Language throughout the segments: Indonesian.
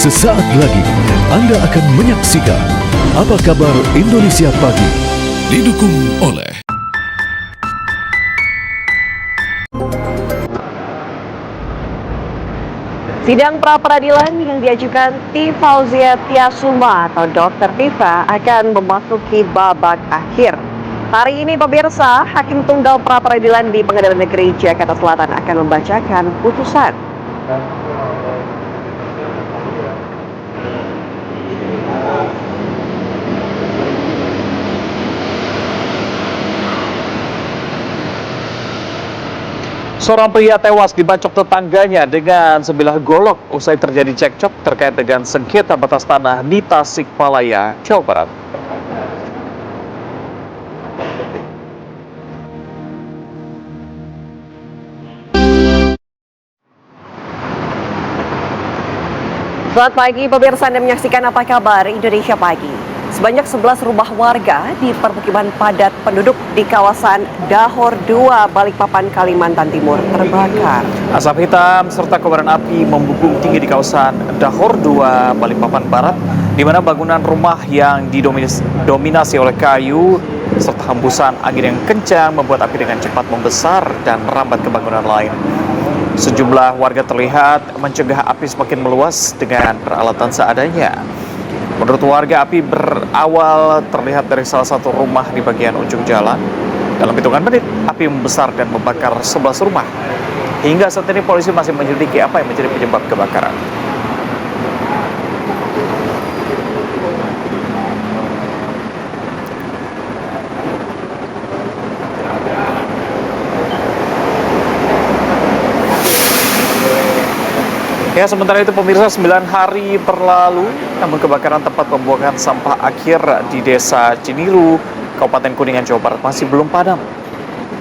Sesaat lagi Anda akan menyaksikan Apa Kabar Indonesia Pagi, didukung oleh Sidang pra-peradilan yang diajukan T. Fauzia Tiasuma atau Dr. Tifa akan memasuki babak akhir. Hari ini pemirsa, Hakim Tunggal Pra-peradilan di Pengadilan Negeri Jakarta Selatan akan membacakan putusan. Seorang pria tewas dibacok tetangganya dengan sebilah golok usai terjadi cekcok terkait dengan sengketa batas tanah di Tasikmalaya, Jawa Barat. Selamat pagi pemirsa, Anda menyaksikan Apa Kabar Indonesia Pagi. Sebanyak 11 rumah warga di permukiman padat penduduk di kawasan Dahor 2, Balikpapan, Kalimantan Timur terbakar. Asap hitam serta kobaran api membubung tinggi di kawasan Dahor 2, Balikpapan Barat, di mana bangunan rumah yang didominasi oleh kayu serta hembusan angin yang kencang membuat api dengan cepat membesar dan merambat ke bangunan lain. Sejumlah warga terlihat mencegah api semakin meluas dengan peralatan seadanya. Menurut warga, api berawal terlihat dari salah satu rumah di bagian ujung jalan. Dalam hitungan menit, api membesar dan membakar 11 rumah. Hingga saat ini polisi masih menyelidiki apa yang menjadi penyebab kebakaran. Ya, sementara itu pemirsa, 9 hari berlalu, namun kebakaran tempat pembuangan sampah akhir di Desa Ciniru, Kabupaten Kuningan, Jawa Barat masih belum padam.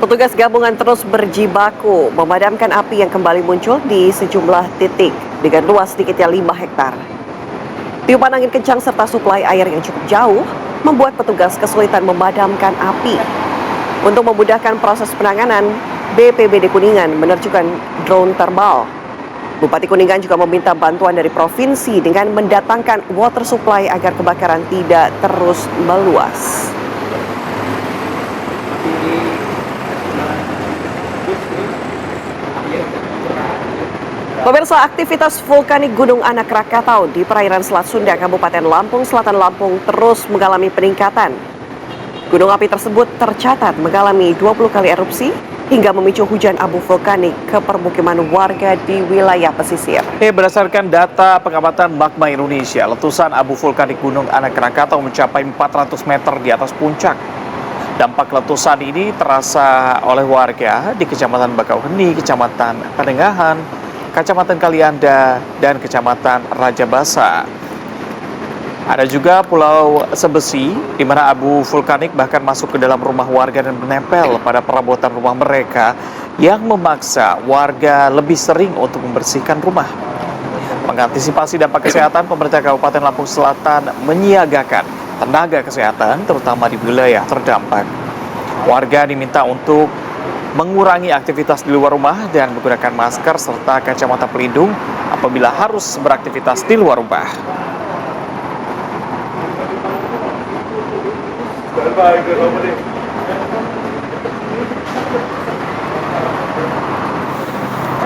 Petugas gabungan terus berjibaku memadamkan api yang kembali muncul di sejumlah titik dengan luas sedikitnya 5 hektar. Tiupan angin kencang serta suplai air yang cukup jauh membuat petugas kesulitan memadamkan api. Untuk memudahkan proses penanganan, BPBD Kuningan menerjunkan drone thermal. Bupati Kuningan juga meminta bantuan dari provinsi dengan mendatangkan water supply agar kebakaran tidak terus meluas. Pemirsa, aktivitas vulkanik Gunung Anak Rakatau di perairan Selat Sunda, Kabupaten Lampung Selatan, Lampung terus mengalami peningkatan. Gunung api tersebut tercatat mengalami 20 kali erupsi hingga memicu hujan abu vulkanik ke permukiman warga di wilayah pesisir. Berdasarkan data pengamatan Magma Indonesia, letusan abu vulkanik Gunung Anak Rakatau mencapai 400 meter di atas puncak. Dampak letusan ini terasa oleh warga di Kecamatan Bakauheni, Kecamatan Penengahan, Kecamatan Kalianda, dan Kecamatan Raja Basa. Ada juga Pulau Sebesi, di mana abu vulkanik bahkan masuk ke dalam rumah warga dan menempel pada perabotan rumah mereka yang memaksa warga lebih sering untuk membersihkan rumah. Mengantisipasi dampak kesehatan, pemerintah Kabupaten Lampung Selatan menyiagakan tenaga kesehatan terutama di wilayah terdampak. Warga diminta untuk mengurangi aktivitas di luar rumah dan menggunakan masker serta kacamata pelindung apabila harus beraktivitas di luar rumah.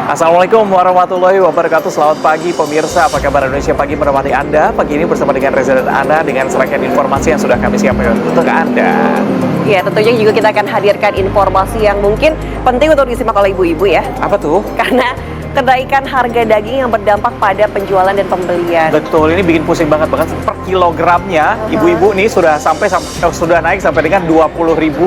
Assalamualaikum warahmatullahi wabarakatuh. Selamat pagi pemirsa, Apa Kabar Indonesia Pagi menemani Anda. Pagi ini bersama dengan Reza dan Ana dengan serangkaian informasi yang sudah kami siapkan untuk Anda. Ya, tentunya juga kita akan hadirkan informasi yang mungkin penting untuk disimak oleh ibu-ibu ya. Apa tuh? Karena kenaikan harga daging yang berdampak pada penjualan dan pembelian. Betul, ini bikin pusing banget per kilogramnya. Ibu-ibu nih sudah naik sampai dengan Rp20.000.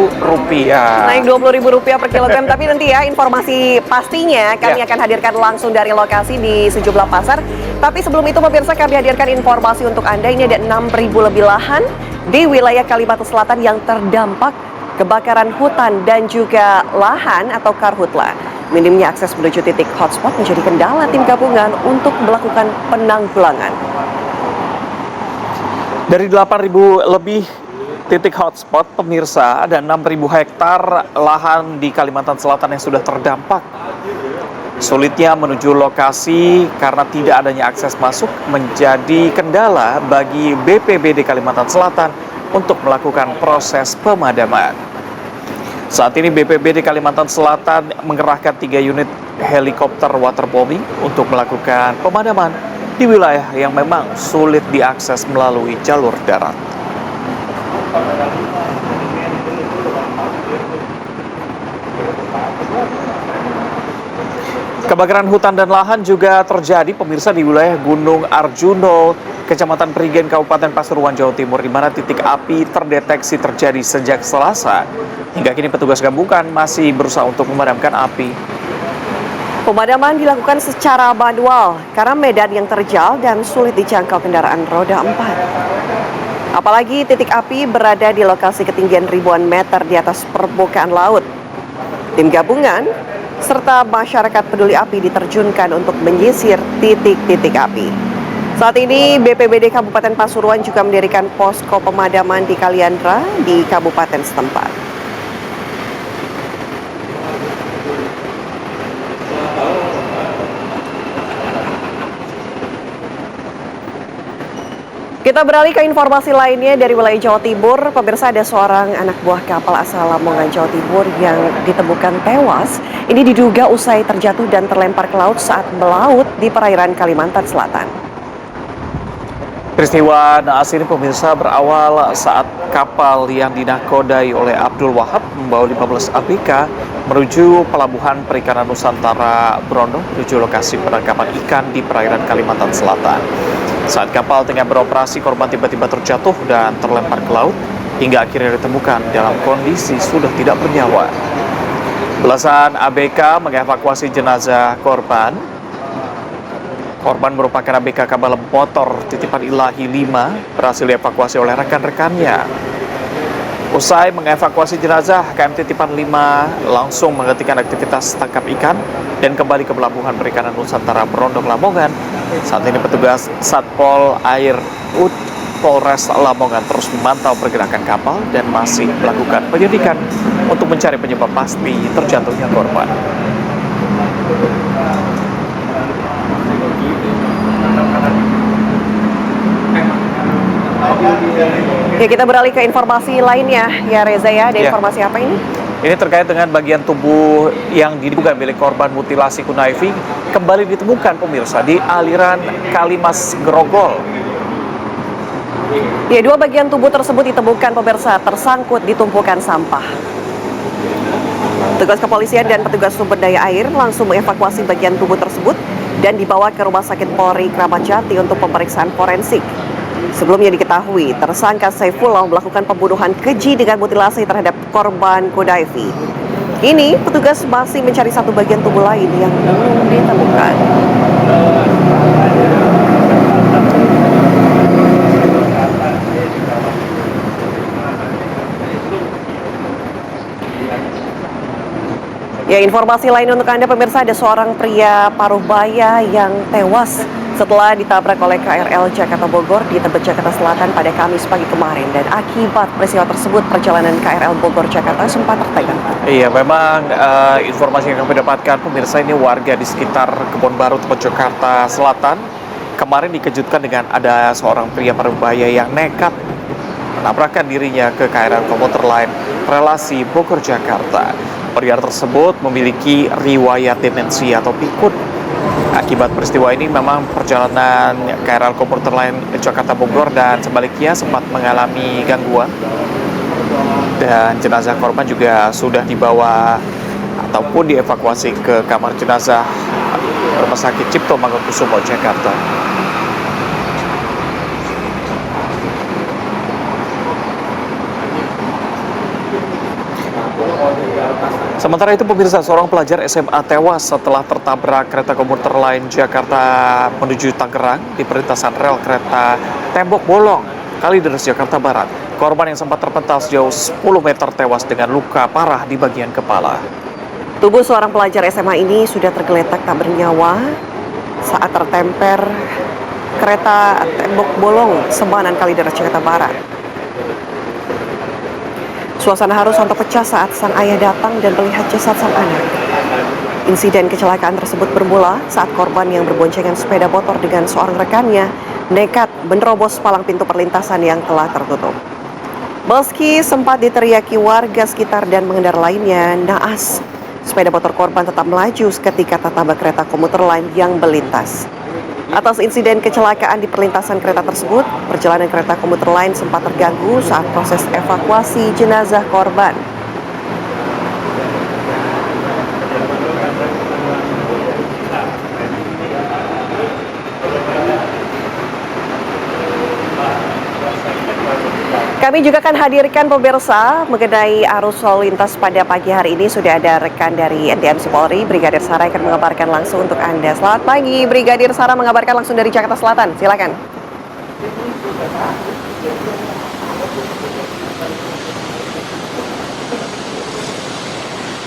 Naik Rp20.000 per kilogram. Tapi nanti ya informasi pastinya kami akan hadirkan langsung dari lokasi di sejumlah pasar. Tapi sebelum itu pemirsa, kami hadirkan informasi untuk Anda. Ini ada 6.000 lebih lahan di wilayah Kalimantan Selatan yang terdampak kebakaran hutan dan juga lahan atau karhutla. Minimnya akses menuju titik hotspot menjadi kendala tim gabungan untuk melakukan penanggulangan. Dari 8.000 lebih titik hotspot, pemirsa, ada 6.000 hektar lahan di Kalimantan Selatan yang sudah terdampak. Sulitnya menuju lokasi karena tidak adanya akses masuk menjadi kendala bagi BPBD Kalimantan Selatan untuk melakukan proses pemadaman. Saat ini BPBD Kalimantan Selatan mengerahkan 3 unit helikopter waterbombing untuk melakukan pemadaman di wilayah yang memang sulit diakses melalui jalur darat. Kebakaran hutan dan lahan juga terjadi pemirsa di wilayah Gunung Arjuno, Kecamatan Perigen, Kabupaten Pasuruan, Jawa Timur, di mana titik api terdeteksi terjadi sejak Selasa. Hingga kini petugas gabungan masih berusaha untuk memadamkan api. Pemadaman dilakukan secara manual karena medan yang terjal dan sulit dijangkau kendaraan roda 4. Apalagi titik api berada di lokasi ketinggian ribuan meter di atas permukaan laut. Tim gabungan serta masyarakat peduli api diterjunkan untuk menyisir titik-titik api. Saat ini BPBD Kabupaten Pasuruan juga mendirikan posko pemadaman di Kaliandra di kabupaten setempat. Kita beralih ke informasi lainnya dari wilayah Jawa Timur. Pemirsa, ada seorang anak buah kapal asal Lamongan, Jawa Timur yang ditemukan tewas. Ini diduga usai terjatuh dan terlempar ke laut saat melaut di perairan Kalimantan Selatan. Peristiwa naas ini pemirsa berawal saat kapal yang dinakodai oleh Abdul Wahab membawa 15 ABK menuju pelabuhan perikanan Nusantara Brondong menuju lokasi penangkapan ikan di perairan Kalimantan Selatan. Saat kapal tengah beroperasi, korban tiba-tiba terjatuh dan terlempar ke laut hingga akhirnya ditemukan dalam kondisi sudah tidak bernyawa. Belasan ABK mengevakuasi jenazah korban. Korban merupakan ABK kapal motor titipan Ilahi 5 berhasil dievakuasi oleh rekan-rekannya. Usai mengevakuasi jenazah, KM Titipan 5 langsung menghentikan aktivitas tangkap ikan dan kembali ke pelabuhan perikanan Nusantara Brondong, Lamongan. Saat ini petugas Satpol Air UD Polres Lamongan terus memantau pergerakan kapal dan masih melakukan penyelidikan untuk mencari penyebab pasti terjatuhnya korban. Ya, kita beralih ke informasi lainnya. Ya Reza, ya ada informasi apa ini? Ini terkait dengan bagian tubuh yang diduga milik korban mutilasi Kunaifi kembali ditemukan pemirsa di aliran Kalimas Grogol. Ya, 2 bagian tubuh tersebut ditemukan pemirsa tersangkut di tumpukan sampah. Petugas kepolisian dan petugas sumber daya air langsung mengevakuasi bagian tubuh tersebut dan dibawa ke Rumah Sakit Polri Kramat Jati untuk pemeriksaan forensik. Sebelumnya diketahui, tersangka Saifullah melakukan pembunuhan keji dengan mutilasi terhadap korban Kunaifi. Kini, petugas masih mencari satu bagian tubuh lain yang belum ditemukan. Ya, informasi lain untuk Anda pemirsa, ada seorang pria paruh baya yang tewas setelah ditabrak oleh KRL Jakarta Bogor di Tebet, Jakarta Selatan pada Kamis pagi kemarin. Dan akibat peristiwa tersebut, perjalanan KRL Bogor Jakarta sempat tertegang. Iya, memang informasi yang kami dapatkan pemirsa, ini warga di sekitar Kebon Baru, Tebet, Jakarta Selatan kemarin dikejutkan dengan ada seorang pria paruh baya yang nekat menabrakkan dirinya ke KRL komuter lain relasi Bogor Jakarta. Pria tersebut memiliki riwayat demensia atau pikun. Akibat peristiwa ini memang perjalanan KRL komuter lain Jakarta Bogor dan sebaliknya sempat mengalami gangguan. Dan jenazah korban juga sudah dibawa ataupun dievakuasi ke kamar jenazah Rumah Sakit Cipto Mangunkusumo, Jakarta. Sementara itu pemirsa, seorang pelajar SMA tewas setelah tertabrak kereta komuter lain Jakarta menuju Tangerang di perlintasan rel kereta Tembok Bolong, Kalideres, Jakarta Barat. Korban yang sempat terpental sejauh 10 meter tewas dengan luka parah di bagian kepala. Tubuh seorang pelajar SMA ini sudah tergeletak tak bernyawa saat tertemper kereta Tembok Bolong, Sembanan, Kalideres, Jakarta Barat. Suasana haru sontak pecah saat sang ayah datang dan melihat jasad sang anak. Insiden kecelakaan tersebut bermula saat korban yang berboncengan sepeda motor dengan seorang rekannya nekat menerobos palang pintu perlintasan yang telah tertutup. Meski sempat diteriaki warga sekitar dan pengendara lainnya, naas, sepeda motor korban tetap melaju ketika tertabrak kereta komuter lain yang melintas. Atas insiden kecelakaan di perlintasan kereta tersebut, perjalanan kereta komuter lain sempat terganggu saat proses evakuasi jenazah korban. Kami juga akan hadirkan pemirsa mengenai arus lalu lintas pada pagi hari ini. Sudah ada rekan dari NTMC Polri, Brigadir Sara akan mengabarkan langsung untuk Anda. Selamat pagi, Brigadir Sara mengabarkan langsung dari Jakarta Selatan. Silakan.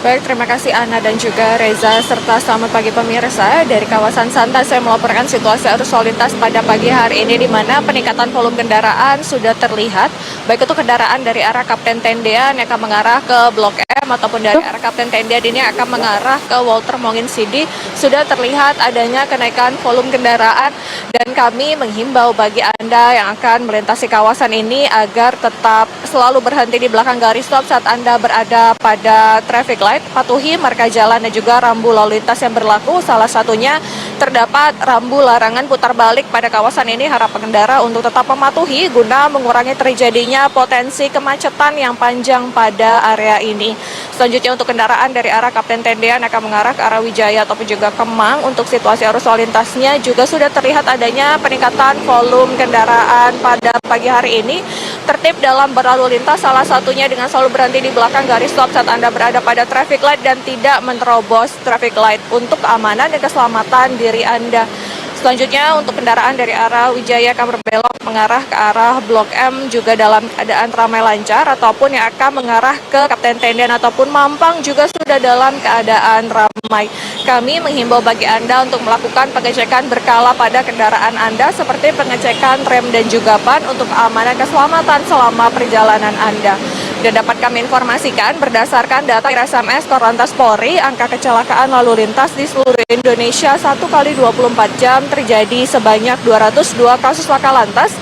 Baik, terima kasih Ana dan juga Reza, serta selamat pagi pemirsa. Dari kawasan Santai saya melaporkan situasi arus lalu lintas pada pagi hari ini di mana peningkatan volume kendaraan sudah terlihat, baik itu kendaraan dari arah Kapten Tendean yang akan mengarah ke Blok M ataupun dari arah Kapten Tendean ini akan mengarah ke Walter Mongin Sidi. Sudah terlihat adanya kenaikan volume kendaraan dan kami menghimbau bagi Anda yang akan melintasi kawasan ini agar tetap selalu berhenti di belakang garis stop saat Anda berada pada traffic light. Patuhi marka jalan dan juga rambu lalu lintas yang berlaku. Salah satunya terdapat rambu larangan putar balik pada kawasan ini. Harap pengendara untuk tetap mematuhi guna mengurangi terjadinya potensi kemacetan yang panjang pada area ini. Selanjutnya untuk kendaraan dari arah Kapten Tendean akan mengarah ke arah Wijaya ataupun juga Kemang, untuk situasi arus lalu lintasnya juga sudah terlihat adanya peningkatan volume kendaraan pada pagi hari ini. Tertib dalam berlalu lintas, salah satunya dengan selalu berhenti di belakang garis stop saat Anda berada pada traffic light dan tidak menerobos traffic light untuk keamanan dan keselamatan diri Anda. Selanjutnya untuk kendaraan dari arah Wijaya akan berbelok mengarah ke arah Blok M juga dalam keadaan ramai lancar, ataupun yang akan mengarah ke Kapten Tendian ataupun Mampang juga sudah dalam keadaan ramai. Kami menghimbau bagi Anda untuk melakukan pengecekan berkala pada kendaraan Anda seperti pengecekan rem dan juga ban untuk keamanan keselamatan selama perjalanan Anda. Dan dapat kami informasikan berdasarkan data SMS Korlantas Polri, angka kecelakaan lalu lintas di seluruh Indonesia 1 kali 24 jam terjadi sebanyak 202 kasus laka lantas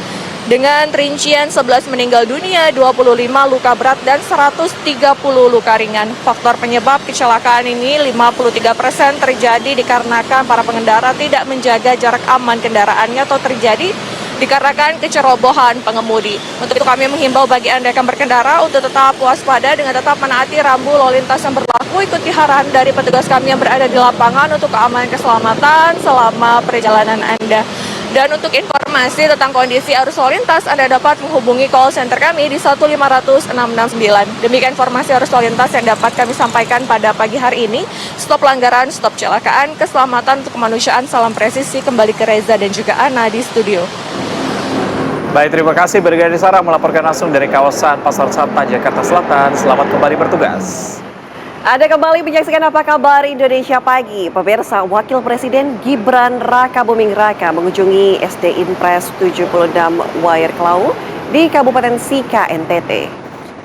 dengan rincian 11 meninggal dunia, 25 luka berat dan 130 luka ringan. Faktor penyebab kecelakaan ini 53% terjadi dikarenakan para pengendara tidak menjaga jarak aman kendaraannya atau terjadi dikarenakan kecerobohan pengemudi. Untuk itu kami menghimbau bagi Anda yang akan berkendara untuk tetap waspada dengan tetap menaati rambu lalu lintas yang berlaku, ikuti arahan dari petugas kami yang berada di lapangan untuk keamanan keselamatan selama perjalanan Anda. Dan untuk informasi tentang kondisi arus lalu lintas, Anda dapat menghubungi call center kami di 1500669. Demikian informasi arus lalu lintas yang dapat kami sampaikan pada pagi hari ini. Stop pelanggaran, stop kecelakaan, keselamatan untuk kemanusiaan, salam presisi. Kembali ke Reza dan juga Ana di studio. Baik, terima kasih Brigadir Sara melaporkan langsung dari kawasan Pasar Santa, Jakarta Selatan. Selamat kembali bertugas. Anda kembali menyaksikan Apa Kabar Indonesia Pagi. Pemirsa, Wakil Presiden Gibran Raka Buming Raka mengunjungi SD Impres 76 Wayer Klau di Kabupaten Sika, NTT.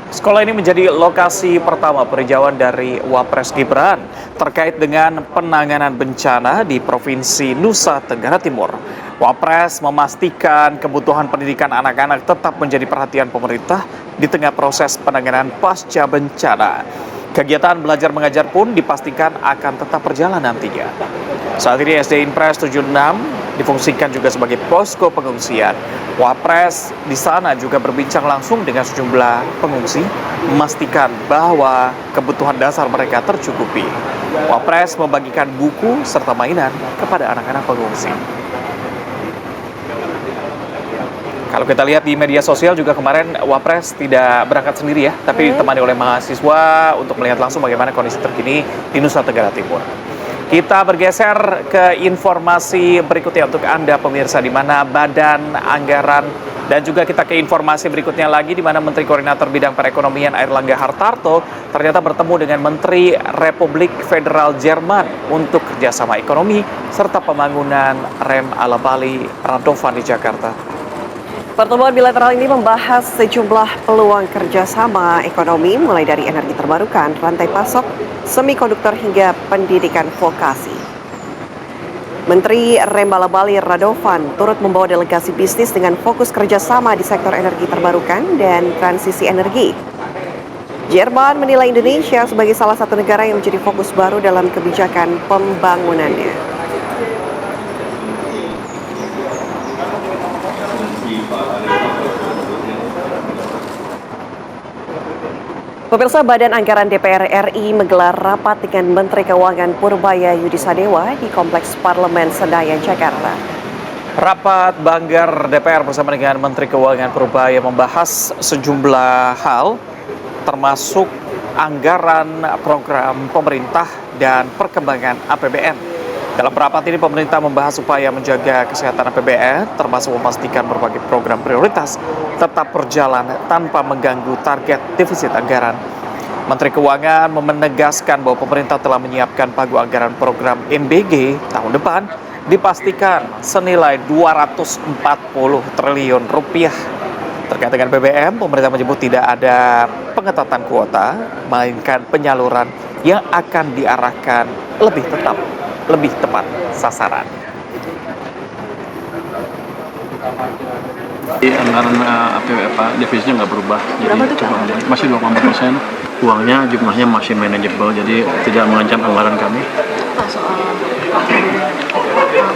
Sekolah ini menjadi lokasi pertama peninjauan dari Wapres Gibran terkait dengan penanganan bencana di Provinsi Nusa Tenggara Timur. Wapres memastikan kebutuhan pendidikan anak-anak tetap menjadi perhatian pemerintah di tengah proses penanganan pasca bencana. Kegiatan belajar mengajar pun dipastikan akan tetap berjalan nantinya. Saat ini SD Impres 76 difungsikan juga sebagai posko pengungsian. Wapres di sana juga berbincang langsung dengan sejumlah pengungsi, memastikan bahwa kebutuhan dasar mereka tercukupi. Wapres membagikan buku serta mainan kepada anak-anak pengungsi. Kalau kita lihat di media sosial juga kemarin Wapres tidak berangkat sendiri ya, tapi ditemani oleh mahasiswa untuk melihat langsung bagaimana kondisi terkini di Nusa Tenggara Timur. Kita bergeser ke informasi berikutnya untuk Anda pemirsa, di mana Badan Anggaran, dan juga kita ke informasi berikutnya lagi di mana Menteri Koordinator Bidang Perekonomian Airlangga Hartarto ternyata bertemu dengan Menteri Republik Federal Jerman untuk kerjasama ekonomi serta pembangunan rem ala Bali Radovan di Jakarta. Pertemuan bilateral ini membahas sejumlah peluang kerjasama ekonomi mulai dari energi terbarukan, rantai pasok, semikonduktor hingga pendidikan vokasi. Menteri Rembala Bali Radovan turut membawa delegasi bisnis dengan fokus kerjasama di sektor energi terbarukan dan transisi energi. Jerman menilai Indonesia sebagai salah satu negara yang menjadi fokus baru dalam kebijakan pembangunannya. Pemirsa, Badan Anggaran DPR RI menggelar rapat dengan Menteri Keuangan Purbaya Yudisadewa di Kompleks Parlemen Senayan, Jakarta. Rapat Banggar DPR bersama dengan Menteri Keuangan Purbaya membahas sejumlah hal, termasuk anggaran program pemerintah dan perkembangan APBN. Dalam rapat ini pemerintah membahas upaya menjaga kesehatan APBN, termasuk memastikan berbagai program prioritas tetap berjalan tanpa mengganggu target defisit anggaran. Menteri Keuangan menegaskan bahwa pemerintah telah menyiapkan pagu anggaran program MBG tahun depan dipastikan senilai 240 triliun rupiah. Terkait dengan BBM, pemerintah menyebut tidak ada pengetatan kuota, melainkan penyaluran yang akan diarahkan lebih tepat sasaran. Anggaran defisitnya nggak berubah, jadi masih 2,4%. Uangnya jumlahnya masih manageable, jadi tidak mengancam anggaran kami. Pak, soal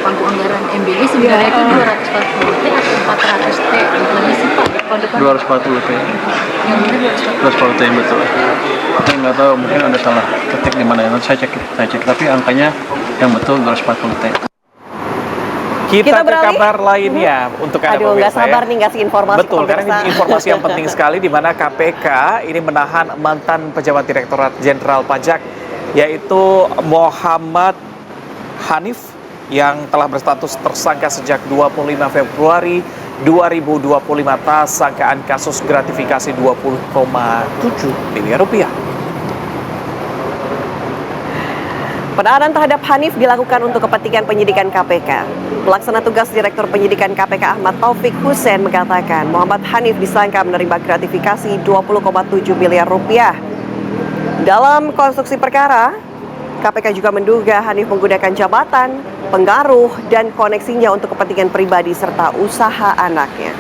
pagu anggaran MBG sebenarnya itu 240 T atau 400 T lebih sih Pak? 240 T. Yang benar 240 T yang betul. Saya nggak tahu, mungkin ada salah ketik di mana, nanti saya cek. Tapi angkanya yang betul 240 T. Kita ke kabar lainnya untuk Anda Aduh, nggak pemirsa sabar nih ngasih informasi. Betul, karena ini informasi yang penting sekali di mana KPK ini menahan mantan pejabat Direktorat Jenderal Pajak yaitu Muhammad Hanif yang telah berstatus tersangka sejak 25 Februari 2025 atas sangkaan kasus gratifikasi 20,7 miliar rupiah. Penahanan terhadap Hanif dilakukan untuk kepentingan penyidikan KPK. Pelaksana tugas Direktur Penyidikan KPK Ahmad Taufik Hussein mengatakan Muhammad Hanif disangka menerima gratifikasi 20,7 miliar rupiah. Dalam konstruksi perkara, KPK juga menduga Hanif menggunakan jabatan, pengaruh, dan koneksinya untuk kepentingan pribadi serta usaha anaknya.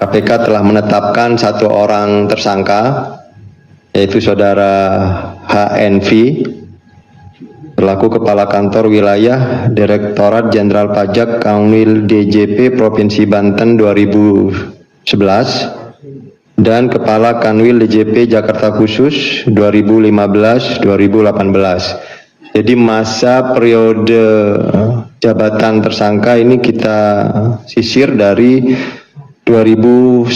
KPK telah menetapkan satu orang tersangka, yaitu saudara HNV, selaku Kepala Kantor Wilayah Direktorat Jenderal Pajak Kanwil DJP Provinsi Banten 2011 dan Kepala Kanwil DJP Jakarta Khusus 2015-2018. Jadi masa periode jabatan tersangka ini kita sisir dari 2011.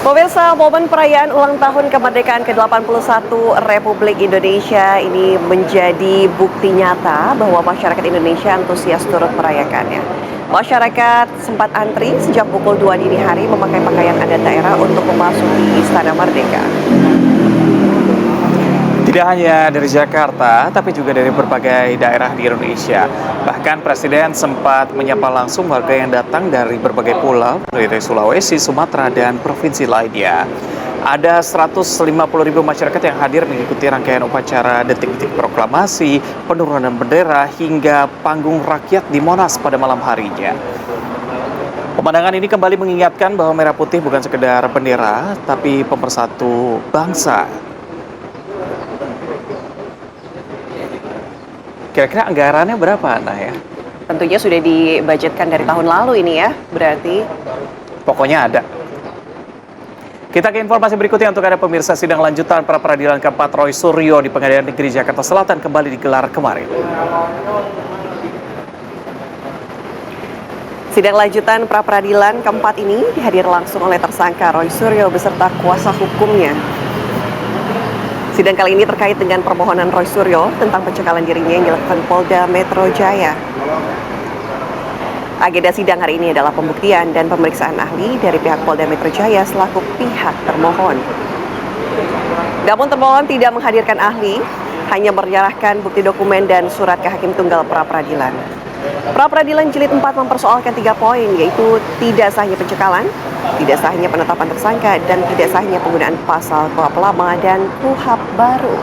Pemirsa, momen perayaan ulang tahun kemerdekaan ke-81 Republik Indonesia ini menjadi bukti nyata bahwa masyarakat Indonesia antusias turut merayakannya. Masyarakat sempat antri sejak pukul 2 dini hari memakai pakaian adat daerah untuk memasuki Istana Merdeka. Tidak hanya dari Jakarta, tapi juga dari berbagai daerah di Indonesia. Bahkan Presiden sempat menyapa langsung warga yang datang dari berbagai pulau, dari Sulawesi, Sumatera, dan provinsi lainnya. Ada 150.000 masyarakat yang hadir mengikuti rangkaian upacara detik-detik proklamasi, penurunan bendera, hingga panggung rakyat di Monas pada malam harinya. Pemandangan ini kembali mengingatkan bahwa merah putih bukan sekedar bendera, tapi pemersatu bangsa. Kira-kira anggarannya berapa, Nah ya? Tentunya sudah dibudgetkan dari tahun lalu ini ya, berarti. Pokoknya ada. Kita ke informasi berikutnya untuk Anda pemirsa. Sidang lanjutan pra peradilan keempat Roy Suryo di Pengadilan Negeri Jakarta Selatan kembali digelar kemarin. Sidang lanjutan pra peradilan keempat ini dihadir langsung oleh tersangka Roy Suryo beserta kuasa hukumnya. Sidang kali ini terkait dengan permohonan Roy Suryo tentang pencekalan dirinya yang dilakukan Polda Metro Jaya. Agenda sidang hari ini adalah pembuktian dan pemeriksaan ahli dari pihak Polda Metro Jaya selaku pihak termohon. Namun termohon tidak menghadirkan ahli, hanya menyerahkan bukti dokumen dan surat ke Hakim Tunggal Pra-Peradilan. Pra-Peradilan Jilid 4 mempersoalkan 3 poin, yaitu tidak sahnya pencekalan, tidak sahnya penetapan tersangka, dan tidak sahnya penggunaan pasal KUHP lama dan KUHP baru.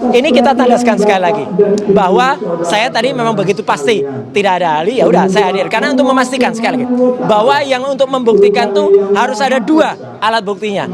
Ini kita tandaskan sekali lagi bahwa saya tadi memang begitu pasti tidak ada ahli, ya udah saya hadir karena untuk memastikan sekali lagi bahwa yang untuk membuktikan tuh harus ada 2 alat buktinya,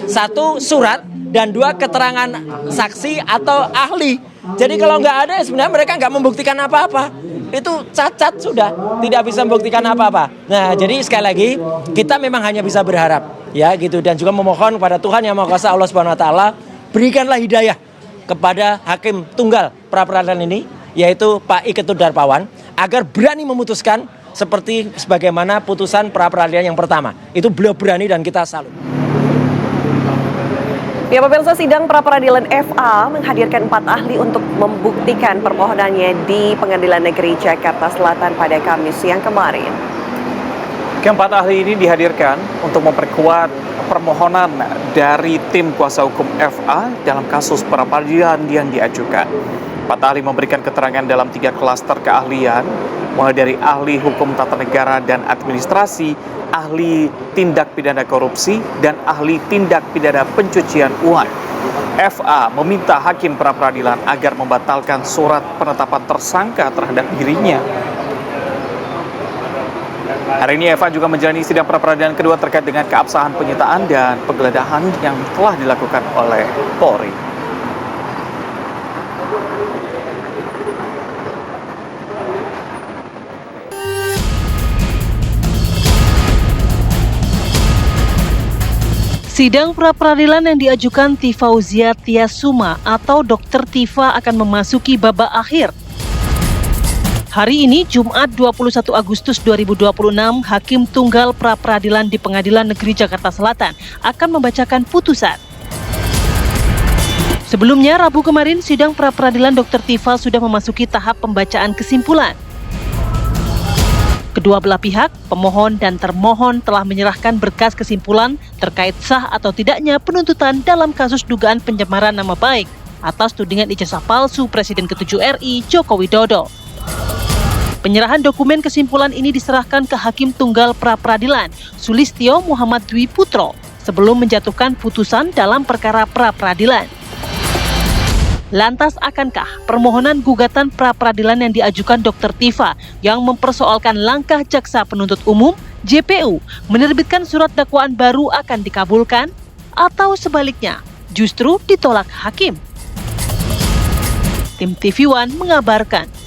1 surat dan 2 keterangan saksi atau ahli. Jadi kalau nggak ada sebenarnya mereka nggak membuktikan apa-apa, itu cacat sudah tidak bisa membuktikan apa-apa. Nah jadi sekali lagi kita memang hanya bisa berharap ya gitu, dan juga memohon kepada Tuhan Yang Maha Kuasa Allah Subhanahu Wa Taala, berikanlah hidayah kepada Hakim Tunggal Pra-Peradilan ini, yaitu Pak Iketut Darpawan, agar berani memutuskan seperti sebagaimana putusan pra-peradilan yang pertama. Itu beliau berani dan kita salut. Ya, pemirsa, sidang pra-peradilan FA menghadirkan 4 ahli untuk membuktikan permohonannya di Pengadilan Negeri Jakarta Selatan pada Kamis siang kemarin. Keempat ahli ini dihadirkan untuk memperkuat permohonan dari tim kuasa hukum FA dalam kasus pra-peradilan yang diajukan. 4 ahli memberikan keterangan dalam 3 klaster keahlian, mulai dari ahli hukum tata negara dan administrasi, ahli tindak pidana korupsi, dan ahli tindak pidana pencucian uang. FA meminta hakim pra-peradilan agar membatalkan surat penetapan tersangka terhadap dirinya. Hari ini Eva juga menjalani sidang pra-peradilan kedua terkait dengan keabsahan penyitaan dan penggeledahan yang telah dilakukan oleh Polri. Sidang pra-peradilan yang diajukan Tifauzia Tiasuma atau Dr. Tifa akan memasuki babak akhir. Hari ini, Jumat 21 Agustus 2026, Hakim Tunggal Pra-Peradilan di Pengadilan Negeri Jakarta Selatan akan membacakan putusan. Sebelumnya, Rabu kemarin, sidang pra-peradilan Dr. Tifa sudah memasuki tahap pembacaan kesimpulan. Kedua belah pihak, pemohon dan termohon, telah menyerahkan berkas kesimpulan terkait sah atau tidaknya penuntutan dalam kasus dugaan pencemaran nama baik atas tudingan ijazah palsu Presiden ke-7 RI Joko Widodo. Penyerahan dokumen kesimpulan ini diserahkan ke Hakim Tunggal Pra-Peradilan Sulistyo Muhammad Dwi Putro sebelum menjatuhkan putusan dalam perkara pra-peradilan. Lantas akankah permohonan gugatan pra-peradilan yang diajukan Dr. Tifa yang mempersoalkan langkah Jaksa Penuntut Umum JPU menerbitkan surat dakwaan baru akan dikabulkan atau sebaliknya justru ditolak hakim? Tim TV One mengabarkan.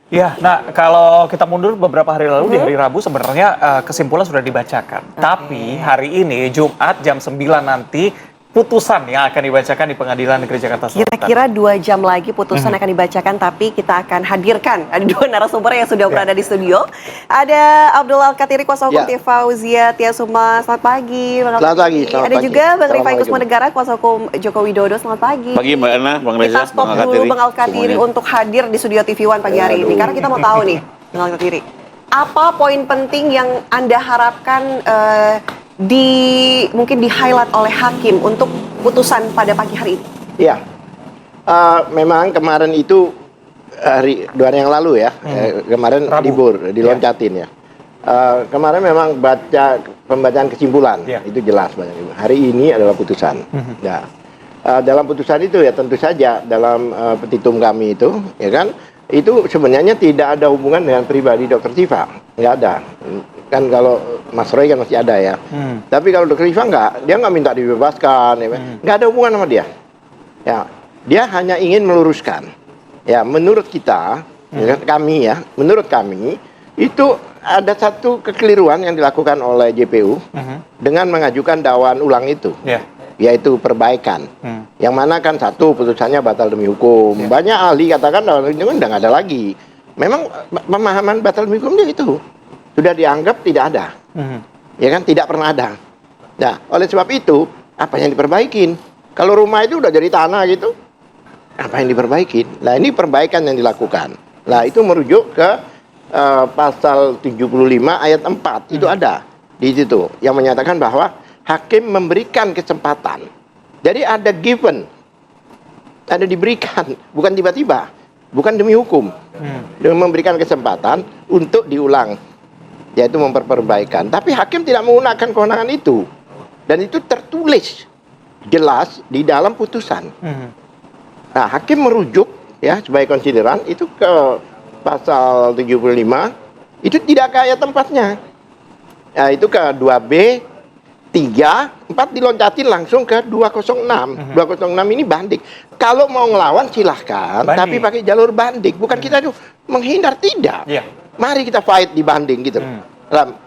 Ya, nah kalau kita mundur beberapa hari lalu di hari Rabu sebenarnya kesimpulan sudah dibacakan. Tapi hari ini Jumat jam 9 nanti putusan yang akan dibacakan di Pengadilan Negeri Jakarta Selatan. Kira-kira 2 jam lagi putusan akan dibacakan, tapi kita akan hadirkan ada 2 narasumber yang sudah berada di studio. Ada Abdul Al-Katiri, kuasa hukum Tifauzia Tiasuma. Selamat pagi. Selamat pagi. Ada juga Bang Rifai Kusuma Negara, kuasa hukum Joko Widodo. Selamat pagi. Pagi Mbak Ana, Bang Reza, Kita stop dulu Bang Al-Katiri untuk hadir di studio TV One pagi hari ini. Karena kita mau tahu nih, Bang Al-Katiri, apa poin penting yang Anda harapkan mungkin di-highlight oleh hakim untuk putusan pada pagi hari ini? Iya, memang kemarin itu 2 hari yang lalu ya, kemarin Rabu. libur, diloncatin ya. Kemarin memang pembacaan kesimpulan, itu jelas banyak. Hari ini adalah putusan. Nah, dalam putusan itu ya tentu saja dalam petitum kami itu, ya kan, itu sebenarnya tidak ada hubungan dengan pribadi Dr. Tifa, nggak ada. Kan kalau Mas Roy kan masih ada ya. Tapi kalau Dr. Tifa nggak, dia nggak minta dibebaskan, ya. Nggak ada hubungan sama dia. Ya, dia hanya ingin meluruskan. Ya, menurut kita, menurut kami itu ada satu kekeliruan yang dilakukan oleh JPU dengan mengajukan dakwaan ulang itu, yaitu perbaikan. Yang mana kan satu putusannya batal demi hukum. Banyak ahli katakan dakwaan itu udah nggak ada lagi. Memang pemahaman batal demi hukum dia itu sudah dianggap tidak ada, ya kan, tidak pernah ada. Nah, oleh sebab itu apa yang diperbaikin? Kalau rumah itu udah jadi tanah gitu, Apa yang diperbaiki? Nah, ini perbaikan yang dilakukan. Nah, itu merujuk ke pasal 75 ayat 4. Itu ada di situ yang menyatakan bahwa hakim memberikan kesempatan. Jadi ada given, ada diberikan, bukan tiba-tiba, bukan demi hukum. Dengan memberikan kesempatan untuk diulang, yaitu memperbaikkan. Tapi hakim tidak menggunakan kewenangan itu. Dan itu tertulis jelas di dalam putusan. Nah, hakim merujuk ya sebagai konsideran itu ke pasal 75, itu tidak ke ayat 4-nya. Nah, itu ke 2B, 3, 4 diloncatin langsung ke 206. 206 ini banding. Kalau mau ngelawan silahkan, banding. Tapi pakai jalur banding. Bukan kita tuh menghindar, tidak. Mari kita fight di banding gitu.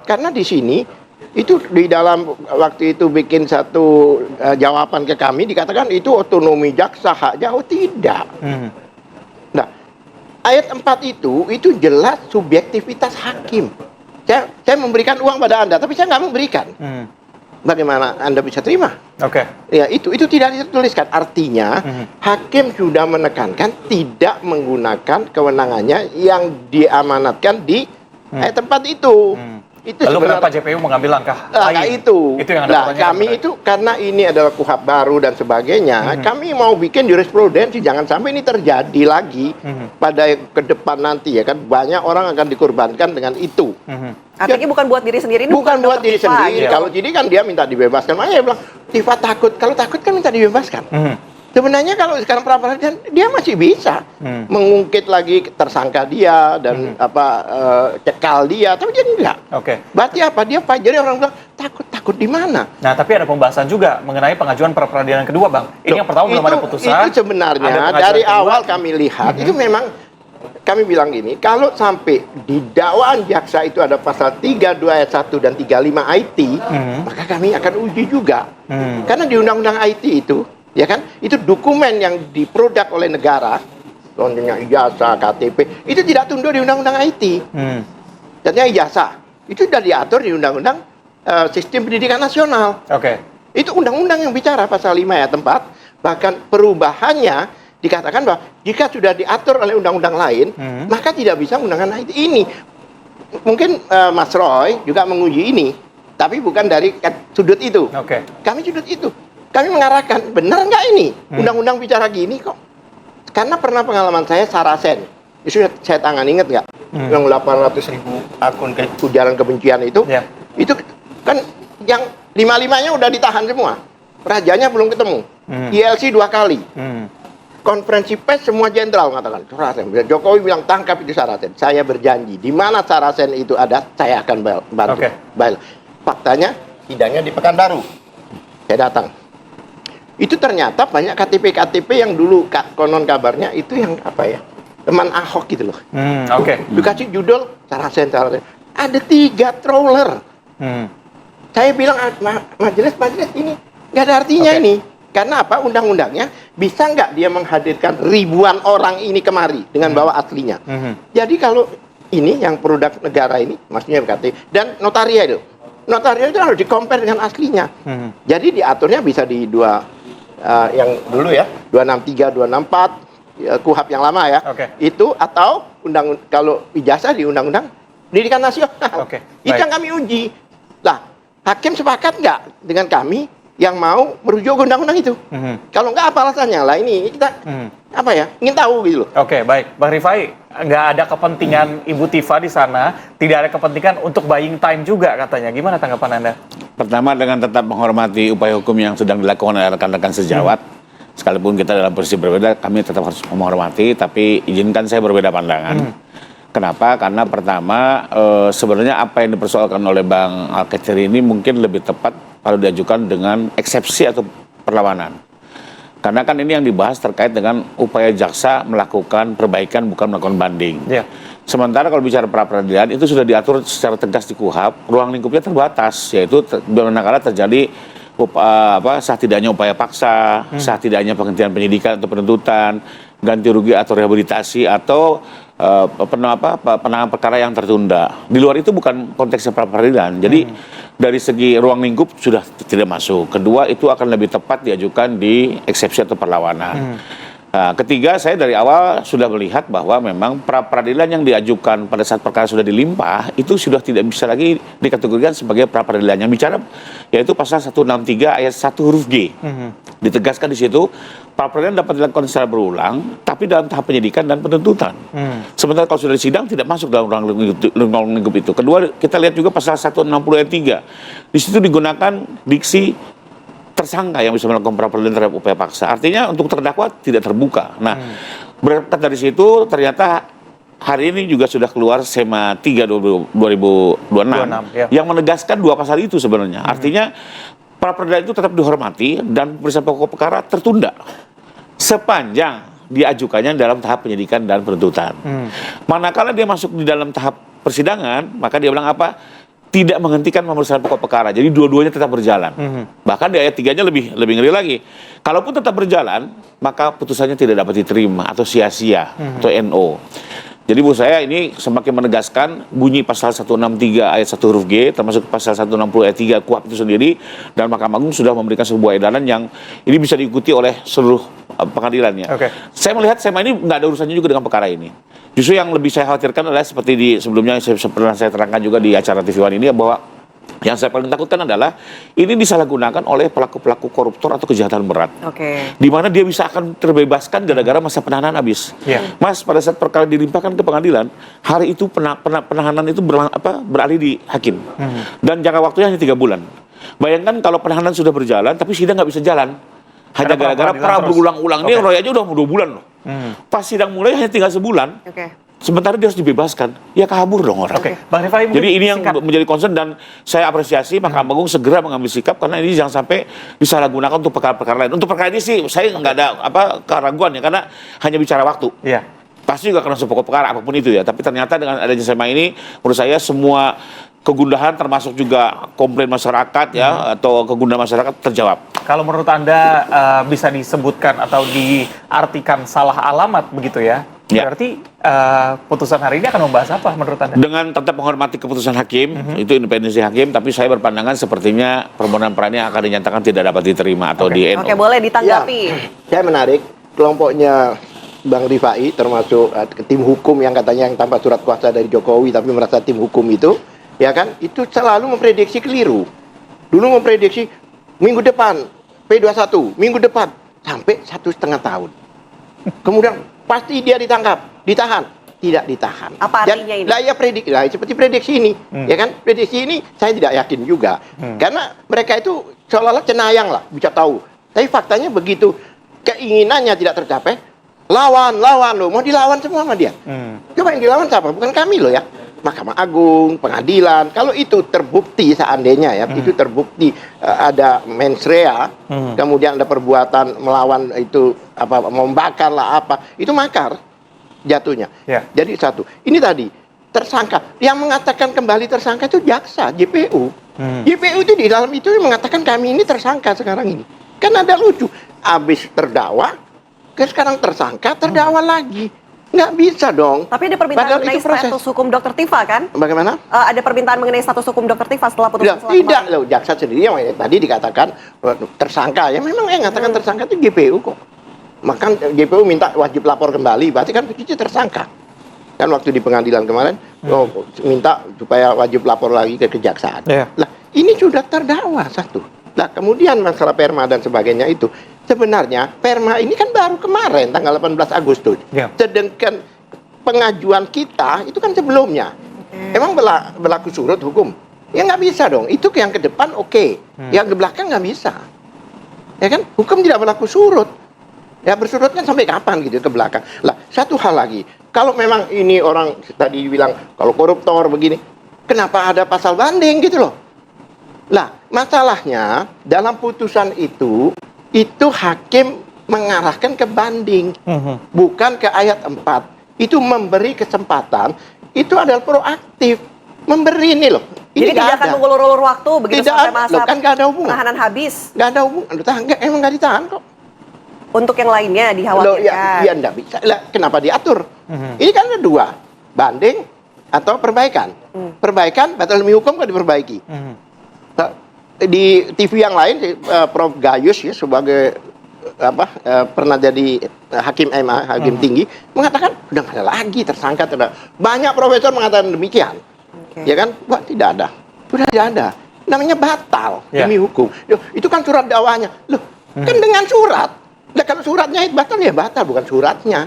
Karena di sini itu di dalam waktu itu bikin satu jawaban ke kami dikatakan itu otonomi jaksa, hak jauh tidak. Nah, ayat 4 itu jelas subjektivitas hakim. Saya memberikan uang pada Anda, tapi saya nggak memberikan. Bagaimana Anda bisa terima? Ya, itu tidak dituliskan. Artinya hakim sudah menekankan tidak menggunakan kewenangannya yang diamanatkan di ayat 4 itu. Itu lalu kenapa JPU mengambil langkah lain? Itu yang Anda pertanyakan. Kami itu karena ini adalah KUHP baru dan sebagainya, kami mau bikin jurisprudensi jangan sampai ini terjadi lagi pada ke depan nanti ya kan, banyak orang akan dikorbankan dengan itu. Artinya bukan buat diri sendiri, ini bukan buat diri sendiri. Ya. Kalau jadi kan dia minta dibebaskan, makanya dia bilang Tifa takut. Kalau takut kan minta dibebaskan. Sebenarnya kalau sekarang pra-peradilan dia masih bisa mengungkit lagi tersangka dia dan cekal dia, tapi dia enggak. Berarti apa? Dia jadi orang bilang takut di mana? Nah, tapi ada pembahasan juga mengenai pengajuan pra-peradilan kedua, Bang. Ini yang pertama belum ada putusan. Itu sebenarnya dari awal kami lihat itu memang kami bilang gini, kalau sampai di dakwaan jaksa itu ada pasal 32 ayat 1 dan 35 IT, maka kami akan uji juga. Karena di undang-undang IT itu ya kan, itu dokumen yang diproduk oleh negara, contohnya ijazah, KTP, itu tidak tunduk di undang-undang IT. Contohnya ijazah, itu sudah diatur di undang-undang sistem pendidikan nasional. Itu undang-undang yang bicara pasal 5 ayat 4, bahkan perubahannya dikatakan bahwa jika sudah diatur oleh undang-undang lain, maka tidak bisa undang-undang IT ini. Mungkin Mas Roy juga menguji ini, tapi bukan dari sudut itu. Kami sudut itu. Kami mengarahkan, benar nggak ini? Undang-undang bicara gini kok. Karena pernah pengalaman saya Sarasen. Itu sudah saya tangani, ingat nggak? Yang 800.000 akun ujaran kebencian itu. Itu kan yang 55-nya udah ditahan semua. Rajanya belum ketemu. ILC 2 kali. Konferensi pers semua jenderal mengatakan, Sarasen. Jokowi bilang tangkap itu Sarasen. Saya berjanji, di mana Sarasen itu ada, saya akan bantu. Faktanya, sidangnya di Pekanbaru. Saya datang. Itu ternyata banyak KTP-KTP yang dulu konon kabarnya itu yang teman Ahok gitu loh. Dikasih judul Sarasen. Ada 3 troller. Saya bilang majelis ini nggak ada artinya ini. Karena apa? Undang-undangnya bisa nggak dia menghadirkan ribuan orang ini kemari dengan bawa aslinya. Jadi kalau ini yang produk negara ini, maksudnya KTP dan notaria itu harus di-compare dengan aslinya. Jadi diaturnya bisa di yang dulu ya, 263, 264, KUHP yang lama ya. Itu atau kalau ijazah di Undang-Undang Pendidikan Nasional. Itu yang kami uji. Lah, hakim sepakat nggak dengan kami yang mau merujuk ke undang-undang itu? Kalau nggak apa alasannya? Lah ini kita ingin tahu gitu loh. Baik, Bang Rifai, nggak ada kepentingan Ibu Tifa di sana, tidak ada kepentingan untuk buying time juga katanya. Gimana tanggapan Anda? Pertama, dengan tetap menghormati upaya hukum yang sedang dilakukan oleh rekan-rekan sejawat, sekalipun kita dalam posisi berbeda, kami tetap harus menghormati, tapi izinkan saya berbeda pandangan. Kenapa? Karena pertama, sebenarnya apa yang dipersoalkan oleh Bang Al-Keceri ini mungkin lebih tepat kalau diajukan dengan eksepsi atau perlawanan. Karena kan ini yang dibahas terkait dengan upaya jaksa melakukan perbaikan, bukan melakukan banding. Sementara kalau bicara pra-peradilan itu sudah diatur secara tegas di KUHP, ruang lingkupnya terbatas, yaitu manakala terjadi sah tidaknya upaya paksa, sah tidaknya penghentian penyidikan atau penuntutan, ganti rugi atau rehabilitasi atau penanganan perkara yang tertunda. Di luar itu bukan konteksnya pra-peradilan. Jadi dari segi ruang lingkup sudah tidak masuk. Kedua, itu akan lebih tepat diajukan di eksepsi atau perlawanan. Nah, ketiga, saya dari awal sudah melihat bahwa memang pra-peradilan yang diajukan pada saat perkara sudah dilimpah itu sudah tidak bisa lagi dikategorikan sebagai pra-peradilan. Yang bicara yaitu pasal 163 ayat 1 huruf G. Ditegaskan di situ pra-peradilan dapat dilakukan secara berulang tapi dalam tahap penyidikan dan penuntutan. Sementara kalau sudah disidang tidak masuk dalam ruang lingkup itu. Kedua, kita lihat juga pasal 160 ayat 3. Di situ digunakan diksi tersangka yang bisa melakukan pra-peradilan terhadap upaya paksa. Artinya untuk terdakwa tidak terbuka. Nah, berangkat dari situ ternyata hari ini juga sudah keluar SEMA 3 2026 yang menegaskan dua pasal itu sebenarnya. Artinya pra-peradilan itu tetap dihormati dan pemeriksaan pokok perkara tertunda sepanjang diajukannya dalam tahap penyidikan dan penuntutan. Manakala dia masuk di dalam tahap persidangan, maka dia bilang apa? Tidak menghentikan pemeriksaan pokok perkara. Jadi dua-duanya tetap berjalan. Bahkan di ayat 3-nya lebih ngeri lagi. Kalaupun tetap berjalan, maka putusannya tidak dapat diterima atau sia-sia atau NO. Jadi buat saya ini semakin menegaskan bunyi pasal 163 ayat 1 huruf G termasuk pasal 160 ayat 3 KUHP itu sendiri, dan Mahkamah Agung sudah memberikan sebuah edaran yang ini bisa diikuti oleh seluruh pengadilannya. Saya melihat SEMA ini nggak ada urusannya juga dengan perkara ini. Justru yang lebih saya khawatirkan adalah seperti di sebelumnya pernah saya terangkan juga di acara TV One ini bahwa yang saya paling takutkan adalah ini disalahgunakan oleh pelaku-pelaku koruptor atau kejahatan berat. Di mana dia bisa akan terbebaskan gara-gara masa penahanan habis. Mas, pada saat perkara dilimpahkan ke pengadilan, hari itu penahanan itu beralih di hakim. Dan jangka waktunya hanya 3 bulan. Bayangkan kalau penahanan sudah berjalan, tapi sidang nggak bisa jalan. Hanya gara-gara pra berulang-ulang. Ini Roy aja udah 2 bulan loh. Pas sidang mulai hanya tinggal sebulan. Sementara dia harus dibebaskan, ya kabur dong orang. Bang Rifai, jadi ini yang menjadi concern dan saya apresiasi Mahkamah Agung segera mengambil sikap karena ini jangan sampai disalahgunakan untuk perkara-perkara lain. Untuk perkara ini sih saya nggak ada keraguan ya, karena hanya bicara waktu. Pasti juga kena pokok perkara apapun itu ya. Tapi ternyata dengan adanya SEMA ini, menurut saya semua kegundahan termasuk juga komplain masyarakat ya atau kegundahan masyarakat terjawab. Kalau menurut Anda bisa disebutkan atau diartikan salah alamat begitu ya? Berarti putusan hari ini akan membahas apa menurut Anda? Dengan tetap menghormati keputusan hakim, itu independensi hakim, tapi saya berpandangan sepertinya permohonan pra ini akan dinyatakan tidak dapat diterima atau di NO. Oke, boleh ditanggapi. Saya menarik kelompoknya Bang Rifai, termasuk tim hukum yang katanya yang tanpa surat kuasa dari Jokowi tapi merasa tim hukum itu, ya kan, itu selalu memprediksi keliru. Dulu memprediksi minggu depan P21, minggu depan sampai 1,5 tahun. Kemudian pasti dia ditahan, tidak ditahan. Apa artinya ini? Lah ya seperti prediksi ini, ya kan? Prediksi ini saya tidak yakin juga, karena mereka itu seolah-olah cenayang lah, bisa tahu. Tapi faktanya begitu keinginannya tidak tercapai, lawan loh, mau dilawan semua sama dia. Coba yang dilawan siapa? Bukan kami loh ya. Mahkamah Agung, pengadilan. Kalau itu terbukti seandainya ya, itu terbukti ada mens rea, kemudian ada perbuatan melawan itu membakar lah itu makar jatuhnya. Jadi satu. Ini tadi tersangka yang mengatakan kembali tersangka itu jaksa JPU. JPU itu di dalam itu mengatakan kami ini tersangka sekarang ini. Kan ada lucu. Habis terdakwa, sekarang tersangka, terdakwa lagi. Nggak bisa dong. Tapi ada permintaan mengenai status hukum Dr. Tifa kan? Bagaimana? Ada permintaan mengenai status hukum Dr. Tifa setelah putusan tidak loh, jaksa sendiri yang tadi dikatakan tersangka. Ya memang yang mengatakan tersangka itu GPU kok. Maka GPU minta wajib lapor kembali, berarti kan itu tersangka. Kan waktu di pengadilan kemarin minta supaya wajib lapor lagi ke kejaksaan. Lah, ini sudah terdakwa satu. Nah, kemudian masalah perma dan sebagainya itu, sebenarnya perma ini kan baru kemarin tanggal 18 Agustus. Sedangkan pengajuan kita itu kan sebelumnya. Emang berlaku surut hukum? Ya nggak bisa dong. Itu yang ke depan yang ke belakang nggak bisa. Ya kan? Hukum tidak berlaku surut. Ya bersurut kan sampai kapan gitu ke belakang. Lah, satu hal lagi. Kalau memang ini orang tadi bilang kalau koruptor begini, kenapa ada pasal banding gitu loh? Lah, masalahnya dalam putusan itu hakim mengarahkan ke banding, bukan ke ayat 4. Itu memberi kesempatan, itu adalah proaktif. Memberi ini loh. Ini jadi tidak akan mengulur-ulur waktu begitu sampai masa kan gak ada hubungan. Penahanan habis. Gak ada hubungan. Emang gak ditahan kok. Untuk yang lainnya dikhawatirkan. Iya enggak bisa. Lah, kenapa diatur? Ini kan ada dua. Banding atau perbaikan. Perbaikan, batal demi hukum kan diperbaiki. Di TV yang lain, Prof. Gayus ya sebagai pernah jadi hakim MA, hakim tinggi, mengatakan udah nggak ada lagi tersangka. Banyak profesor mengatakan demikian. Ya kan? Wah, tidak ada. Sudah tidak ada. Namanya batal demi hukum. Loh, itu kan surat dakwahnya. Loh, kan dengan surat. Nah, kalau suratnya batal ya batal, bukan suratnya.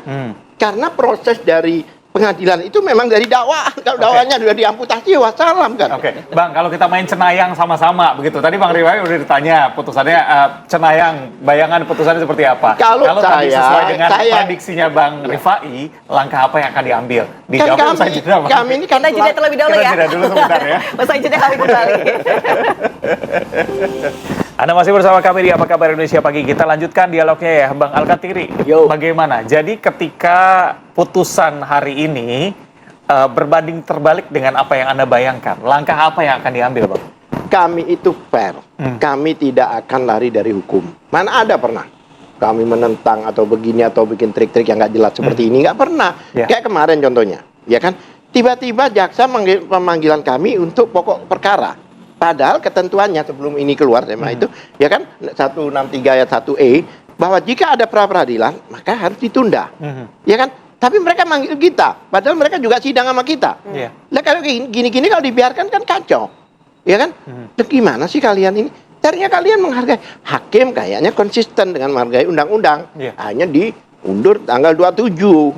Karena proses dari pengadilan itu memang dari dakwah. Kalau dakwahnya sudah diamputasi, wassalam kan. Bang, kalau kita main cenayang sama-sama begitu. Tadi Bang Rifai udah ditanya putusannya cenayang, bayangan putusannya seperti apa? Kalau tadi sesuai dengan saya prediksinya Bang Rifai, langkah apa yang akan diambil? Dijawab kan usai jeda, Bang. kami ini kan Kita jeda terlebih dahulu ya. Kita jeda dulu sebentar ya. Usai jeda kami kembali. Anda masih bersama kami di Apa Kabar Indonesia Pagi. Kita lanjutkan dialognya ya, Bang Alkatiri. Bagaimana? Jadi ketika putusan hari ini berbanding terbalik dengan apa yang Anda bayangkan, langkah apa yang akan diambil, Bang? Kami itu fair. Kami tidak akan lari dari hukum. Mana ada pernah kami menentang atau begini atau bikin trik-trik yang nggak jelas seperti ini, nggak pernah. Kayak kemarin contohnya, ya kan? Tiba-tiba jaksa pemanggilan kami untuk pokok perkara. Padahal ketentuannya sebelum ini keluar tema itu, ya kan 163 ayat 1E, bahwa jika ada pra-peradilan maka harus ditunda, ya kan? Tapi mereka manggil kita, padahal mereka juga sidang sama kita. Nah kalau gini-gini kalau dibiarkan kan kacau, ya kan? Dan gimana sih kalian ini? Ternyata kalian menghargai hakim, kayaknya konsisten dengan menghargai undang-undang. Hanya diundur tanggal 27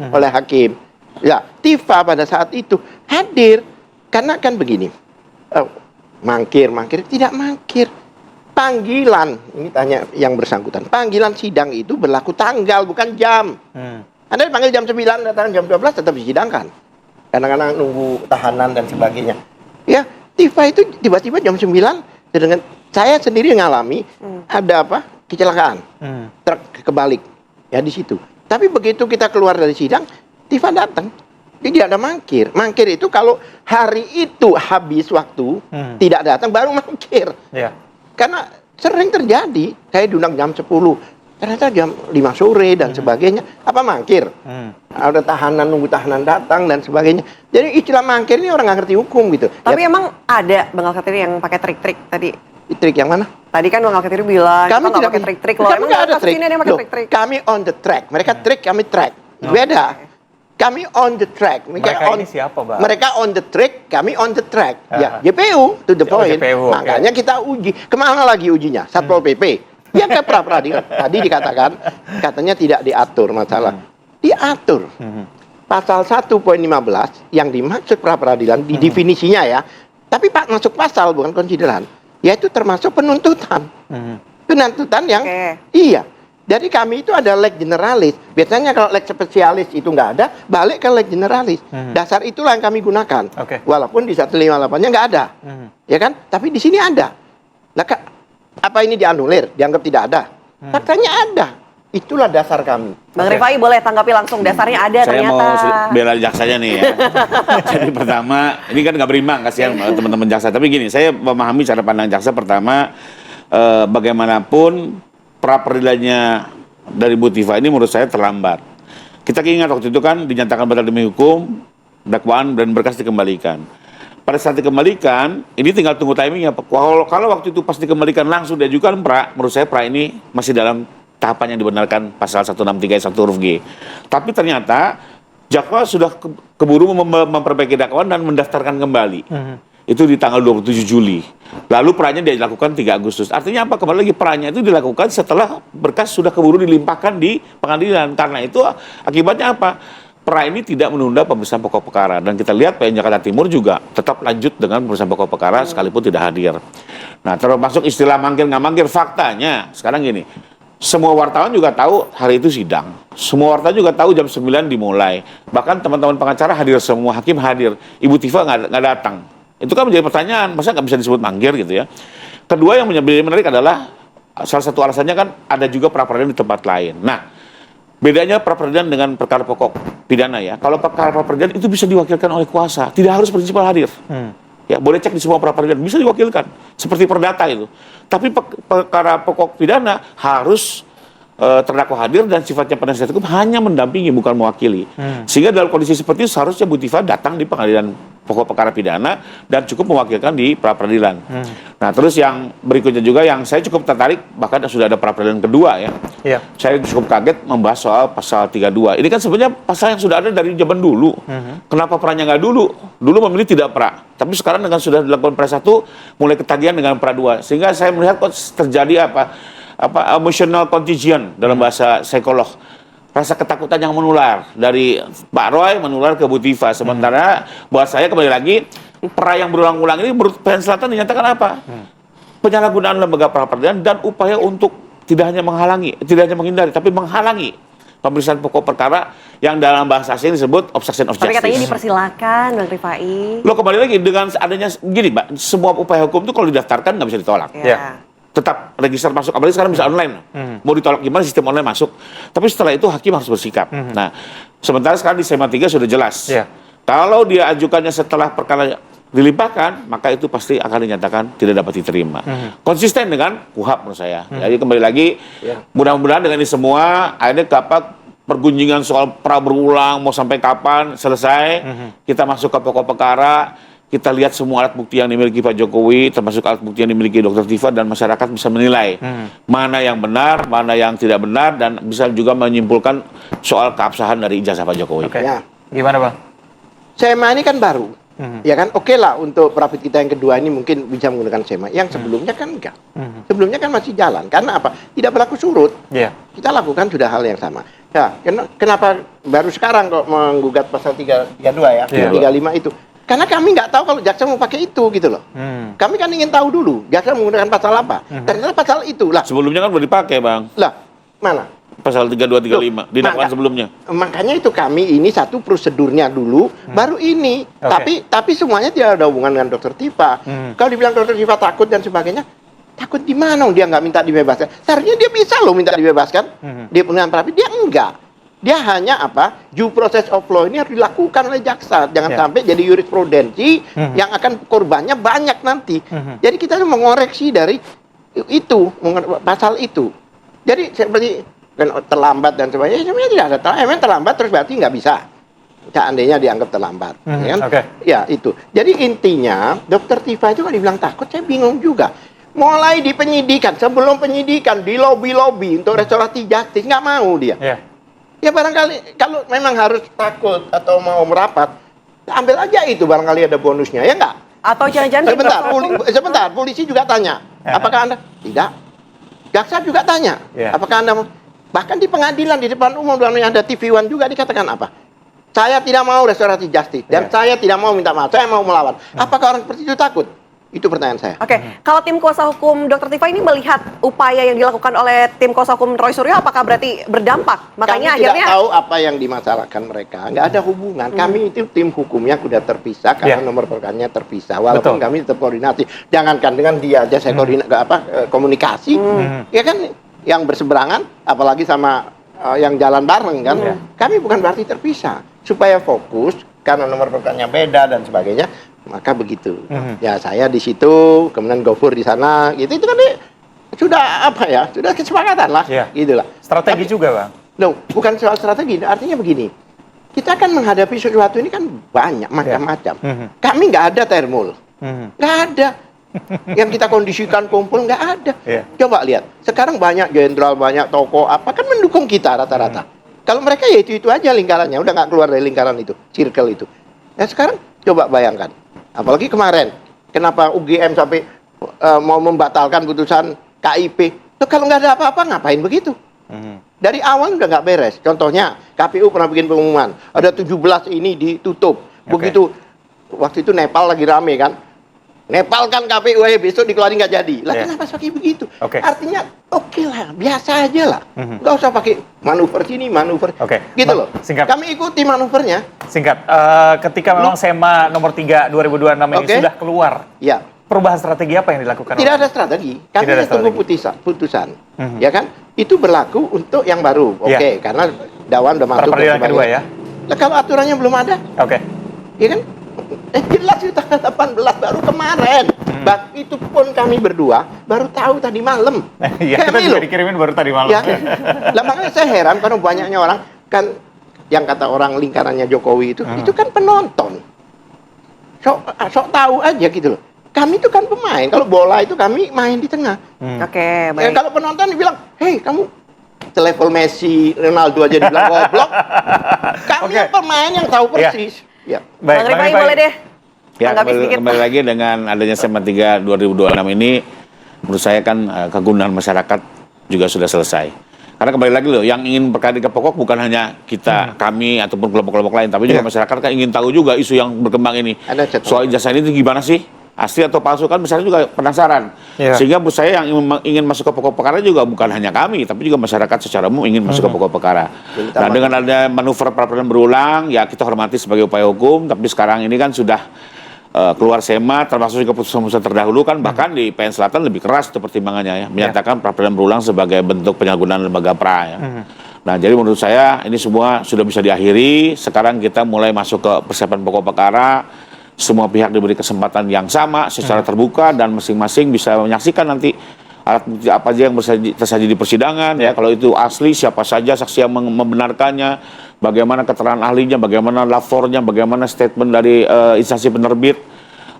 oleh hakim. Ya, Tifa pada saat itu hadir karena kan begini. Mangkir tidak mangkir. Panggilan, ini tanya yang bersangkutan. Panggilan sidang itu berlaku tanggal bukan jam. Anda dipanggil jam 9, datang jam 12 tetap disidangkan. Kadang-kadang nunggu tahanan dan sebagainya. Ya, Tifa itu tiba-tiba jam 9 dengan saya sendiri mengalami ada kecelakaan. Truk kebalik ya di situ. Tapi begitu kita keluar dari sidang, Tifa datang. Jadi ada mangkir. Mangkir itu kalau hari itu habis waktu, tidak datang, baru mangkir. Karena sering terjadi, saya diundang jam 10, ternyata jam 5 sore dan sebagainya. Apa mangkir? Ada tahanan, nunggu tahanan datang dan sebagainya. Jadi istilah mangkir ini orang nggak ngerti hukum gitu. Tapi emang ada Bang Alkatiri yang pakai trik-trik tadi? Trik yang mana? Tadi kan Bang Alkatiri bilang, kami tidak pakai trik-trik loh. Kami Emang nggak ada trik. sini ada yang pakai trik-trik? Kami on the track. Mereka trik, kami track. Beda. Kami on the track. Mereka ini siapa, Bang? Mereka on the track, kami on the track. Ya, JPU to the point. Makanya kita uji. Kemana lagi ujinya? Satpol PP. Ya ke pra-peradilan. Tadi dikatakan, katanya tidak diatur masalah. Diatur. Pasal 1.15 yang dimaksud pra-peradilan di definisinya ya. Tapi Pak masuk pasal bukan konsideran. Yaitu termasuk penuntutan. Penuntutan yang iya. Jadi kami itu ada leg generalis. Biasanya kalau leg spesialis itu nggak ada, balik ke leg generalis. Dasar itulah yang kami gunakan. Walaupun di 158-nya nggak ada. Ya kan? Tapi di sini ada. Nah, apa ini dianulir? Dianggap tidak ada? Faktanya ada. Itulah dasar kami. Bang Rifai boleh tanggapi langsung. Dasarnya ada saya ternyata. Saya mau bela jaksanya nih ya. Jadi pertama, ini kan nggak berimbang, kasihan teman-teman jaksa. Tapi gini, saya memahami cara pandang jaksa. Pertama, bagaimanapun pra-peradilannya dari Bu Tifa ini menurut saya terlambat. Kita ingat waktu itu kan dinyatakan batal demi hukum, dakwaan dan berkas dikembalikan. Pada saat dikembalikan, ini tinggal tunggu timingnya. Kalau waktu itu pas dikembalikan langsung diajukan pra, menurut saya pra ini masih dalam tahapan yang dibenarkan pasal 163 ayat 1 huruf G. Tapi ternyata jaksa sudah keburu memperbaiki dakwaan dan mendaftarkan kembali. Itu di tanggal 27 Juli. Lalu peranya dilakukan 3 Agustus. Artinya apa? Kembali lagi peranya itu dilakukan setelah berkas sudah keburu dilimpahkan di pengadilan. Karena itu akibatnya apa? Pra ini tidak menunda pemeriksaan pokok perkara. Dan kita lihat PN Jakarta Timur juga tetap lanjut dengan pemeriksaan pokok perkara sekalipun tidak hadir. Nah, termasuk istilah mangkir nggak mangkir, faktanya sekarang gini. Semua wartawan juga tahu hari itu sidang. Semua wartawan juga tahu jam 9 dimulai. Bahkan teman-teman pengacara hadir, semua hakim hadir. Ibu Tifa nggak datang. Itu kan menjadi pertanyaan, masa nggak bisa disebut mangkir gitu ya. Kedua yang menjadi menarik adalah, salah satu alasannya kan ada juga pra-peradilan di tempat lain. Nah, bedanya pra-peradilan dengan perkara pokok pidana ya. Kalau perkara pra-peradilan itu bisa diwakilkan oleh kuasa, tidak harus prinsipal hadir. Ya, boleh cek di semua pra-peradilan, bisa diwakilkan. Seperti perdata itu. Tapi perkara pokok pidana harus terdakwa hadir dan sifatnya penasihat hukum hanya mendampingi bukan mewakili. Sehingga dalam kondisi seperti itu seharusnya Bu Tifa datang di pengadilan pokok perkara pidana dan cukup mewakilkan di pra peradilan. Nah, terus yang berikutnya juga yang saya cukup tertarik, bahkan sudah ada pra peradilan kedua ya. Saya cukup kaget membahas soal pasal 32. Ini kan sebenarnya pasal yang sudah ada dari zaman dulu. Kenapa peranya nggak dulu? Dulu memilih tidak pra. Tapi sekarang dengan sudah dilakukan pra 1 mulai ketagihan dengan pra 2. Sehingga saya melihat kok terjadi emotional contagion dalam bahasa psikolog, rasa ketakutan yang menular dari Pak Roy menular ke Bu Tifa. Sementara buat saya kembali lagi pra yang berulang-ulang ini menurut PN Selatan dinyatakan apa? Penyalahgunaan lembaga pra peradilan dan upaya untuk tidak hanya menghalangi, tidak hanya menghindari, tapi menghalangi pemeriksaan pokok perkara yang dalam bahasa asing disebut obstruction of justice. Tapi katanya dipersilakan, Bang Rifai. Lo kembali lagi dengan adanya gini, Mbak, semua upaya hukum itu kalau didaftarkan nggak bisa ditolak. Tetap register masuk, apalagi sekarang bisa online. Mau ditolak gimana, sistem online masuk. Tapi setelah itu hakim harus bersikap. Nah, sementara sekarang di SMA 3 sudah jelas. Kalau dia ajukannya setelah perkara dilimpahkan, maka itu pasti akan dinyatakan tidak dapat diterima. Konsisten dengan KUHAP menurut saya. Jadi kembali lagi, mudah-mudahan dengan ini semua, akhirnya pergunjingan soal pra berulang, mau sampai kapan selesai, kita masuk ke pokok perkara, kita lihat semua alat bukti yang dimiliki Pak Jokowi, termasuk alat bukti yang dimiliki Dr. Tifa, dan masyarakat bisa menilai mana yang benar, mana yang tidak benar, dan bisa juga menyimpulkan soal keabsahan dari ijazah Pak Jokowi. Gimana, Bang? SEMA ini kan baru, ya kan? Oke lah, untuk profit kita yang kedua ini mungkin bisa menggunakan SEMA. Yang sebelumnya kan enggak. Sebelumnya kan masih jalan. Karena apa? Tidak berlaku surut. Kita lakukan sudah hal yang sama. Ya, kenapa baru sekarang kok menggugat pasal 32 ya, 35 itu? Karena kami nggak tahu kalau jaksa mau pakai itu gitu loh. Kami kan ingin tahu dulu jaksa menggunakan pasal apa. Ternyata pasal itu lah. Sebelumnya kan boleh dipakai, Bang. Lah, mana? Pasal 32, 35 di dakwaan sebelumnya. Makanya itu kami ini satu prosedurnya dulu, baru ini. Tapi semuanya tidak ada hubungan dengan Dr. Tifa. Kalau dibilang Dr. Tifa takut dan sebagainya, takut di mana? Dia nggak minta dibebaskan. Seharusnya dia bisa loh minta dibebaskan. Dia pengadilan pra peradilan, dia enggak. Dia hanya due process of law ini harus dilakukan oleh jaksa. Jangan sampai jadi jurisprudensi yang akan korbannya banyak nanti. Jadi kita harus mengoreksi dari itu, pasal itu. Jadi seperti kan terlambat dan sebagainya, sebenarnya tidak ada terlambat terus berarti nggak bisa. Seandainya dianggap terlambat. Ya kan? Ya itu. Jadi intinya, Dr. Tifa itu kan dibilang takut, saya bingung juga. Mulai di penyidikan, sebelum penyidikan, di lobby-lobby untuk restoratif justice, nggak mau dia. Ya barangkali kalau memang harus takut atau mau merapat, ambil aja itu, barangkali ada bonusnya, ya enggak? Atau jangan-jangan sebentar, polisi juga tanya, apakah Anda? Tidak. Jaksa juga tanya, apakah Anda? Bahkan di pengadilan, di depan umum, yang ada TV One juga dikatakan apa? Saya tidak mau restoratif justice, dan saya tidak mau minta maaf, saya mau melawan. Apakah orang seperti itu takut? Itu pertanyaan saya. Kalau tim kuasa hukum Dr. Tifa ini melihat upaya yang dilakukan oleh tim kuasa hukum Roy Suryo, apakah berarti berdampak? Makanya kami akhirnya tidak tahu apa yang dimasalahkan mereka. Nggak ada hubungan. Kami itu tim hukumnya sudah terpisah karena nomor perkaranya terpisah. Walaupun kami tetap koordinasi. Jangankan dengan dia aja saya komunikasi. Ya kan yang berseberangan, apalagi sama yang jalan bareng kan. Kami bukan berarti terpisah. Supaya fokus karena nomor perkaranya beda dan sebagainya. Maka begitu. Ya saya di situ, kemudian Gofur di sana, gitu. Itu kan sudah sudah kesepakatan lah, gitulah. Strategi juga, Bang. No, bukan soal strategi. Artinya begini, kita kan menghadapi sesuatu ini kan banyak macam-macam. Kami nggak ada termol, nggak ada. Yang kita kondisikan kumpul nggak ada. Coba lihat, sekarang banyak jenderal, banyak tokoh, apa kan mendukung kita rata-rata. Kalau mereka ya itu aja lingkarannya, udah nggak keluar dari lingkaran itu, circle itu. Nah sekarang coba bayangkan. Apalagi kemarin, kenapa UGM sampai mau membatalkan putusan KIP? Loh, kalau nggak ada apa-apa, ngapain begitu? Dari awal udah nggak beres. Contohnya, KPU pernah bikin pengumuman, ada 17 ini ditutup. Begitu, waktu itu Nepal lagi rame kan? Nepal kan KPU, besok dikeluarin nggak jadi. Lah kenapa pakai begitu? Artinya, oke lah, biasa aja lah. Nggak usah pakai manuver sini, manuver. Gitu loh. Kami ikuti manuvernya. Singkat, ketika memang SEMA nomor 3 2026 ini sudah keluar, perubahan strategi apa yang dilakukan? Tidak ada strategi. Kami tunggu putusan. Ya kan? Itu berlaku untuk yang baru. Karena Dawan udah masuk. Peradilan kedua ya? Nah, kalau aturannya belum ada. Ya kan? Jelas itu tanggal 18 baru kemarin. Itu pun kami berdua baru tahu tadi malam. Iya, kita juga dikirimin baru tadi malam. Ya. Lah makanya saya heran karena banyaknya orang kan yang kata orang lingkarannya Jokowi itu kan penonton. Sok tahu aja gitu loh. Kami itu kan pemain. Kalau bola itu kami main di tengah. Oke, baik. Kalau penonton dibilang, "Hei, kamu selevel Messi, Ronaldo aja dibilang goblok." Kami yang pemain yang tahu persis. Ya. Bang Rifai boleh deh. Ya, kembali lagi dengan adanya SMA 3 2026 ini, menurut saya kan kegunaan masyarakat juga sudah selesai. Karena kembali lagi loh, yang ingin berkaitan pokok bukan hanya kita, kami, ataupun kelompok-kelompok lain, tapi juga masyarakat kan ingin tahu juga isu yang berkembang ini. Soal ijazah ini gimana sih? Asli atau palsu kan misalnya juga penasaran. Sehingga menurut saya yang ingin masuk ke pokok perkara juga bukan hanya kami, tapi juga masyarakat secara umum ingin masuk ke pokok perkara. Nah, dengan ada manuver peradilan berulang, ya kita hormati sebagai upaya hukum, tapi sekarang ini kan sudah keluar SEMA, termasuk juga putusan-putusan terdahulu kan, bahkan di PN Selatan lebih keras itu pertimbangannya ya, menyatakan peradilan berulang sebagai bentuk penyalahgunaan lembaga pra ya. Nah, jadi menurut saya ini semua sudah bisa diakhiri. Sekarang kita mulai masuk ke persiapan pokok perkara. Semua pihak diberi kesempatan yang sama secara terbuka dan masing-masing bisa menyaksikan nanti alat bukti apa aja yang tersaji di persidangan ya. Kalau itu asli, siapa saja saksi yang membenarkannya, bagaimana keterangan ahlinya, bagaimana lapornya, bagaimana statement dari instansi penerbit,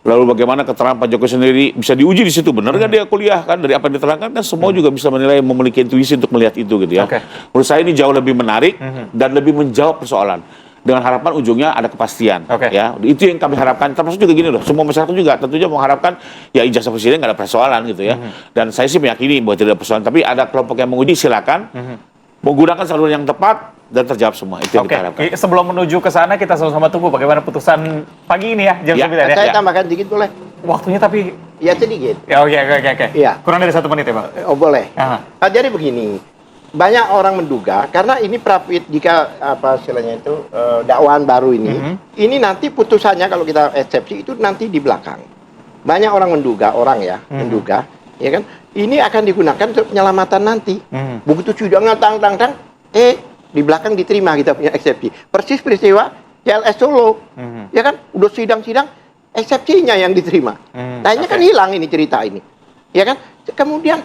lalu bagaimana keterangan Pak Jokowi sendiri bisa diuji di situ, benar kan dia kuliah kan, dari apa yang diterangkan kan semua juga bisa menilai, memiliki intuisi untuk melihat itu gitu ya. Menurut saya ini jauh lebih menarik dan lebih menjawab persoalan. Dengan harapan ujungnya ada kepastian, ya itu yang kami harapkan. Termasuk juga gini loh, semua masyarakat juga tentunya mengharapkan ya ijazah presiden nggak ada persoalan gitu ya. Dan saya sih meyakini bahwa tidak ada persoalan, tapi ada kelompok yang menguji silakan menggunakan saluran yang tepat dan terjawab semua. Itu yang kita harapkan. Sebelum menuju ke sana kita sama-sama tunggu bagaimana putusan pagi ini ya jam 9 ya. Saya tambahkan sedikit boleh? Waktunya tapi ya sedikit. Ya oke. Iya. Kurang dari 1 menit ya Pak. Oh boleh. Jadi begini. Banyak orang menduga karena ini prapit jika apa istilahnya itu dakwaan baru ini, ini nanti putusannya kalau kita eksepsi itu nanti di belakang. Banyak orang menduga, menduga, ya kan? Ini akan digunakan untuk penyelamatan nanti. Begitu sidangnya tang, di belakang diterima kita punya eksepsi. Persis peristiwa CLS Solo, ya kan? Udah sidang-sidang, eksepsinya yang diterima. Nah ini kan hilang ini cerita ini, ya kan? Kemudian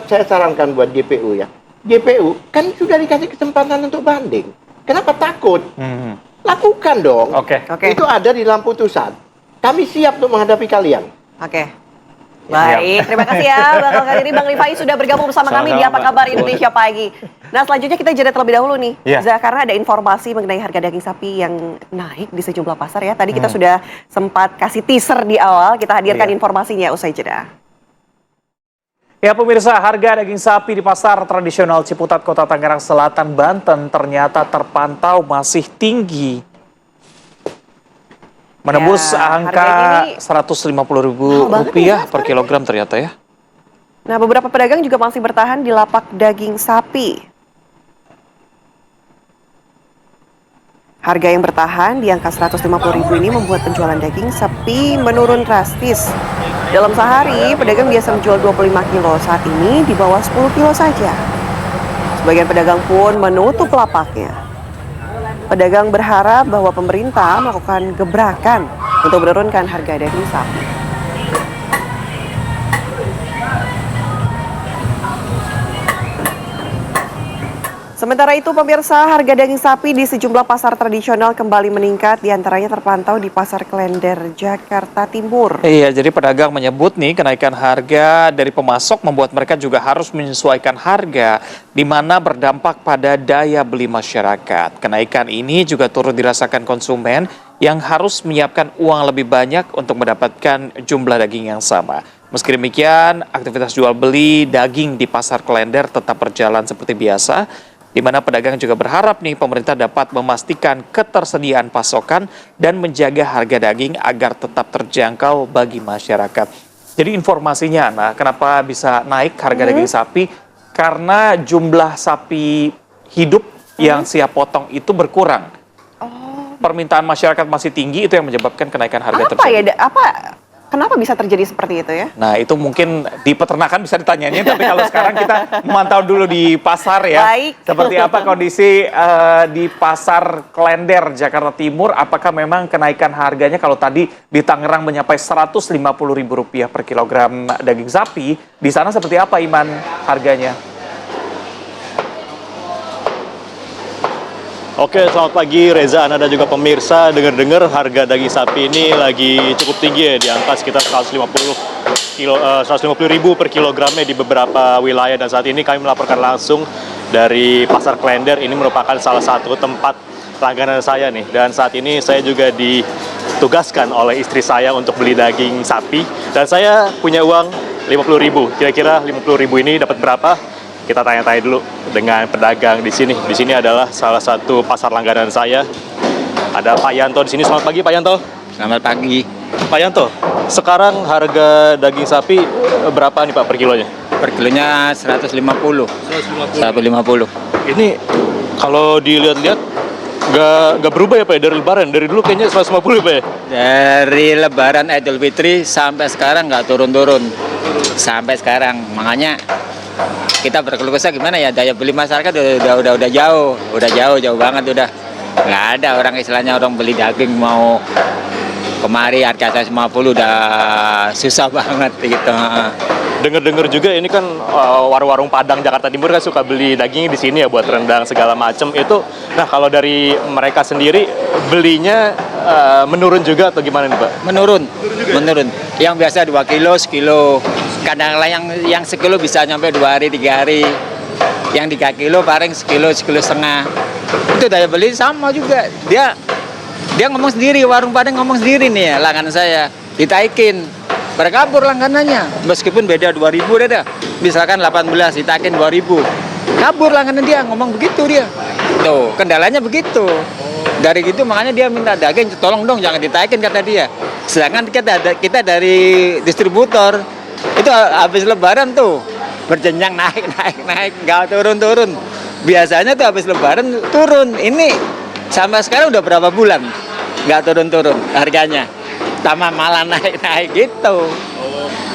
saya sarankan buat GPU ya. GPU kan sudah dikasih kesempatan untuk banding. Kenapa takut? Lakukan dong. Itu ada di dalam putusan. Kami siap untuk menghadapi kalian. Baik, terima kasih ya Bang Al-Qadiri. Bang Rifai sudah bergabung bersama kami di Apa Kabar Indonesia Pagi. Nah selanjutnya kita jeda terlebih dahulu nih, karena ada informasi mengenai harga daging sapi yang naik di sejumlah pasar ya. Tadi kita sudah sempat kasih teaser di awal, kita hadirkan informasinya usai jeda. Ya pemirsa, harga daging sapi di pasar tradisional Ciputat, Kota Tangerang Selatan, Banten ternyata terpantau masih tinggi. Menembus angka Rp150.000 per kilogram ternyata ya. Nah beberapa pedagang juga masih bertahan di lapak daging sapi. Harga yang bertahan di angka Rp150.000 ini membuat penjualan daging sapi menurun drastis. Dalam sehari, pedagang biasa menjual 25 kilo, saat ini di bawah 10 kilo saja. Sebagian pedagang pun menutup lapaknya. Pedagang berharap bahwa pemerintah melakukan gebrakan untuk menurunkan harga daging sapi. Sementara itu pemirsa, harga daging sapi di sejumlah pasar tradisional kembali meningkat, diantaranya terpantau di Pasar Klender, Jakarta Timur. Iya, jadi pedagang menyebut nih kenaikan harga dari pemasok membuat mereka juga harus menyesuaikan harga, di mana berdampak pada daya beli masyarakat. Kenaikan ini juga turut dirasakan konsumen yang harus menyiapkan uang lebih banyak untuk mendapatkan jumlah daging yang sama. Meski demikian, aktivitas jual beli daging di Pasar Klender tetap berjalan seperti biasa, di mana pedagang juga berharap nih pemerintah dapat memastikan ketersediaan pasokan dan menjaga harga daging agar tetap terjangkau bagi masyarakat. Jadi informasinya, nah kenapa bisa naik harga daging sapi? Karena jumlah sapi hidup yang siap potong itu berkurang. Permintaan masyarakat masih tinggi, itu yang menyebabkan kenaikan harga tersebut. Apa Kenapa bisa terjadi seperti itu ya? Nah, itu mungkin di peternakan bisa ditanyain, tapi kalau sekarang kita memantau dulu di pasar ya. Baik. Seperti apa kondisi di Pasar Klender, Jakarta Timur? Apakah memang kenaikan harganya kalau tadi di Tangerang mencapai Rp150.000 per kilogram daging sapi, di sana seperti apa Iman harganya? Oke, selamat pagi Reza, Ana dan juga pemirsa. Dengar-dengar harga daging sapi ini lagi cukup tinggi ya, di angka sekitar 150.000 per kilogramnya di beberapa wilayah. Dan saat ini kami melaporkan langsung dari Pasar Klender. Ini merupakan salah satu tempat langganan saya nih. Dan saat ini saya juga ditugaskan oleh istri saya untuk beli daging sapi. Dan saya punya uang 50.000. Kira-kira 50.000 ini dapat berapa? Kita tanya-tanya dulu dengan pedagang di sini. Di sini adalah salah satu pasar langganan saya. Ada Pak Yanto di sini. Selamat pagi Pak Yanto. Selamat pagi. Pak Yanto, sekarang harga daging sapi berapa nih Pak per kilonya? Per kilonya 150. 150. Ini kalau dilihat-lihat nggak berubah ya Pak ya, dari lebaran? Dari dulu kayaknya 150 ya Pak ya? Dari lebaran Idul Fitri sampai sekarang nggak turun-turun. Sampai sekarang. Makanya kita berkeluh kesah gimana ya, daya beli masyarakat udah jauh banget, udah nggak ada orang istilahnya orang beli daging mau kemari harga 150 udah susah banget gitu. Dengar-dengar juga ini kan warung-warung Padang Jakarta Timur kan suka beli dagingnya di sini ya buat rendang segala macam itu. Nah kalau dari mereka sendiri belinya menurun juga atau gimana nih Pak? Menurun. Yang biasa 2 kilo, sekilo. Kadang-kadang yang sekilo bisa nyampe 2 hari, 3 hari. Yang 3 kilo paling sekilo setengah. Itu daya beli sama juga. Dia ngomong sendiri, warung Padang ngomong sendiri nih ya, langganan saya. Ditaikin. Berkabur langganannya. Meskipun beda 2.000 dah. Misalkan 18, ditaikin 2.000. Kabur langganan dia, ngomong begitu dia. Tuh, kendalanya begitu. Dari gitu makanya dia minta daging, tolong dong jangan ditaikin kata dia. Sedangkan kita dari distributor itu habis lebaran tuh berjenjang naik, nggak turun. Biasanya tuh habis lebaran turun. Ini sampai sekarang udah berapa bulan nggak turun harganya. Tambah malah naik gitu.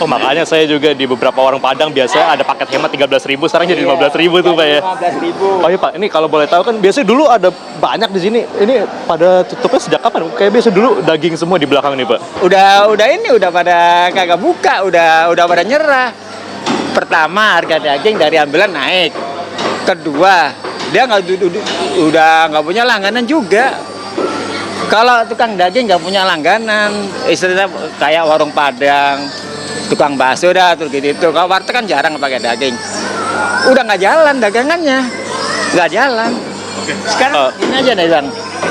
Oh makanya saya juga di beberapa warung Padang biasa ada paket hemat 13.000, sekarang jadi 15.000 tuh Pak ya. 15.000. Oh iya Pak, ini kalau boleh tahu kan biasanya dulu ada banyak di sini. Ini pada tutupnya sejak kapan? Kayak biasa dulu daging semua di belakang nih Pak. Udah pada kagak buka, udah pada nyerah. Pertama harga daging dari ambulan naik. Kedua, dia udah nggak punya langganan juga. Kalau tukang daging nggak punya langganan, istilahnya kayak warung Padang, tukang bakso dah, terus gitu. Kalau warteg kan jarang pakai daging. Udah nggak jalan dagangannya, nggak jalan. Sekarang ini aja nih bang,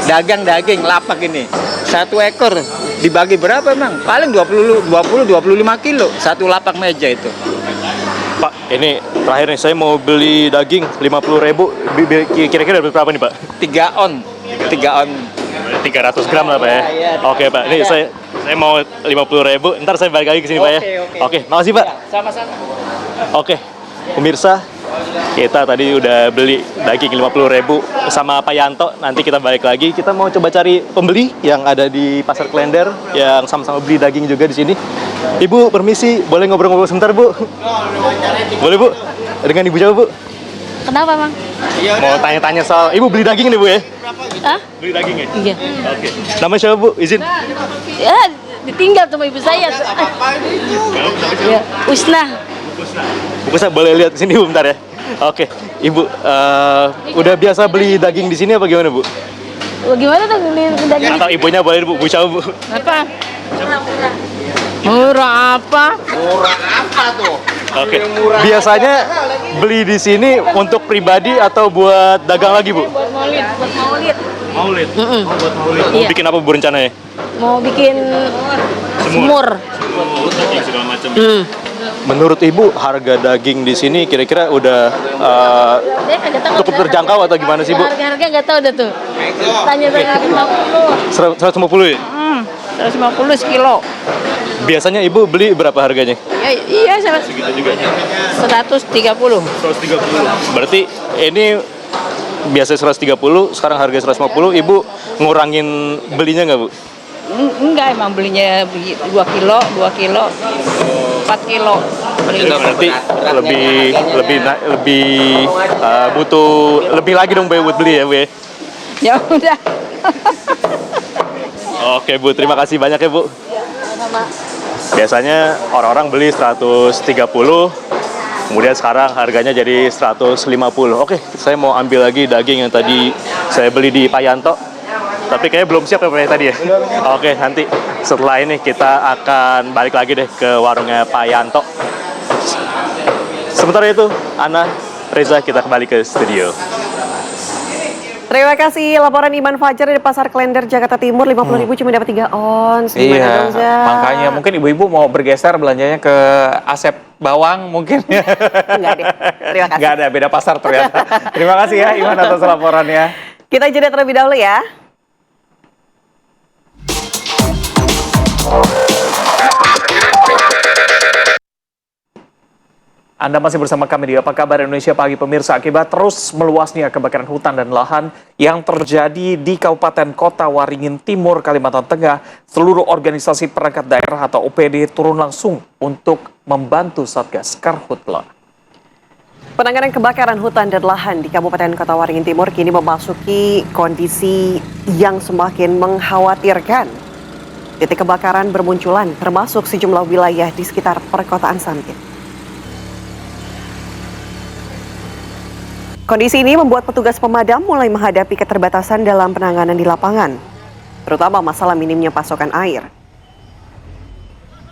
dagang daging lapak ini 1 ekor dibagi berapa emang? Paling 20-25 kilo satu lapak meja itu. Pak, ini terakhir nih saya mau beli daging 50.000. Kira-kira berapa nih Pak? 3 on. 300 gram lah Pak ya. Oke Pak, ini saya mau 50.000. Ntar saya balik lagi ke sini Pak ya. Oke, makasih Pak. Sama-sama. Oke, pemirsa, kita tadi udah beli daging 50.000 sama Pak Yanto. Nanti kita balik lagi. Kita mau coba cari pembeli yang ada di Pasar Klender yang sama-sama beli daging juga di sini. Ibu, permisi, boleh ngobrol-ngobrol sebentar Bu? Boleh Bu? Dengan Ibu siapa Bu? Kenapa, Bang? Mau tanya-tanya soal Ibu beli daging nih Bu ya? Hah? Beli daging ya? Iya. Oke. Nama siapa Bu? Izin. Ya, ditinggal sama ibu saya. Ya, Usna. Bu saya boleh lihat sini Bu bentar ya? Oke, Ibu udah biasa beli daging di sini apa gimana Bu? Gimana tuh beli daging? Atau ibunya boleh Bu siapa Bu? Apa? Murah apa? Oke. Biasanya beli di sini untuk pribadi atau buat dagang lagi Bu? Buat maulid. Maulid. Buat maulid. Mau Iya. bikin apa Bu rencananya? Mau bikin semur. Daging segala macam. Menurut Ibu harga daging di sini kira-kira udah cukup terjangkau atau gimana sih Bu? Harga nggak tahu dah tuh. Tanya-tanya 50. 150 ya? 150 sekilo. Biasanya Ibu beli berapa harganya? Ya, iya, Segitu juga. 130. 130. Berarti ini biasa 130, sekarang harga 150. Ibu ngurangin belinya nggak Bu? Enggak, emang belinya 2 kilo, 4 kilo. Itu berarti lebih butuh lebih lagi dong buat beli ya, Bu. Ya udah. Oke, Bu, terima kasih banyak ya, Bu. Biasanya orang-orang beli 130, kemudian sekarang harganya jadi 150. Oke, saya mau ambil lagi daging yang tadi saya beli di Pak Yanto. Tapi kayaknya belum siap ya Pak tadi ya? Oke, nanti setelah ini kita akan balik lagi deh ke warungnya Pak Yanto. Sementara itu, Ana, Reza, kita kembali ke studio. Terima kasih laporan Iman Fajar dari Pasar Klender Jakarta Timur. 50.000 cuma dapat 3 ons. Gimana dong, Zah? Makanya mungkin ibu-ibu mau bergeser belanjanya ke Asep Bawang mungkin. Enggak deh, terima kasih. Enggak ada, beda pasar ternyata. Terima kasih ya Iman atas laporannya. Kita jeda terlebih dahulu ya. Anda masih bersama kami di Apa Kabar Indonesia Pagi pemirsa. Akibat terus meluasnya kebakaran hutan dan lahan yang terjadi di Kabupaten Kota Waringin Timur, Kalimantan Tengah, seluruh organisasi perangkat daerah atau OPD turun langsung untuk membantu Satgas Karhutla. Penanganan kebakaran hutan dan lahan di Kabupaten Kota Waringin Timur kini memasuki kondisi yang semakin mengkhawatirkan. Titik kebakaran bermunculan termasuk sejumlah wilayah di sekitar perkotaan Sampit. Kondisi ini membuat petugas pemadam mulai menghadapi keterbatasan dalam penanganan di lapangan, terutama masalah minimnya pasokan air.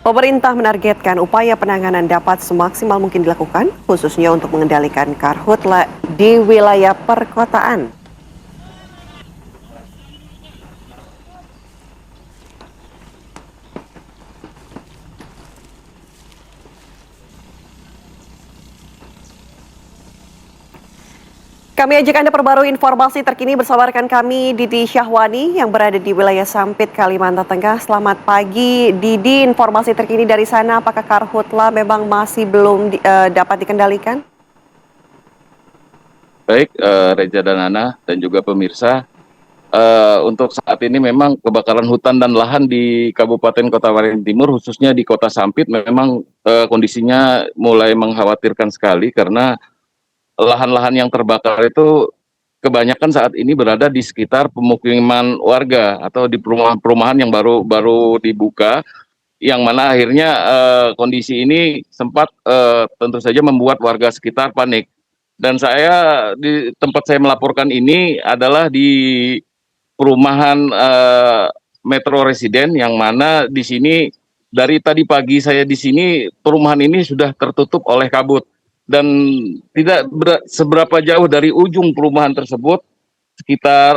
Pemerintah menargetkan upaya penanganan dapat semaksimal mungkin dilakukan, khususnya untuk mengendalikan karhutla di wilayah perkotaan. Kami ajak Anda perbarui informasi terkini bersama rekan kami Didi Syahwani yang berada di wilayah Sampit, Kalimantan Tengah. Selamat pagi Didi, informasi terkini dari sana, apakah karhutla memang masih belum dapat dikendalikan? Baik, Reza dan Ana dan juga pemirsa, untuk saat ini memang kebakaran hutan dan lahan di Kabupaten Kota Waringin Timur, khususnya di Kota Sampit, memang kondisinya mulai mengkhawatirkan sekali karena lahan-lahan yang terbakar itu kebanyakan saat ini berada di sekitar pemukiman warga atau di perumahan-perumahan yang baru dibuka, yang mana akhirnya kondisi ini sempat tentu saja membuat warga sekitar panik. Dan saya di tempat saya melaporkan ini adalah di perumahan Metro Residen, yang mana di sini dari tadi pagi saya di sini perumahan ini sudah tertutup oleh kabut. Dan tidak seberapa jauh dari ujung perumahan tersebut, sekitar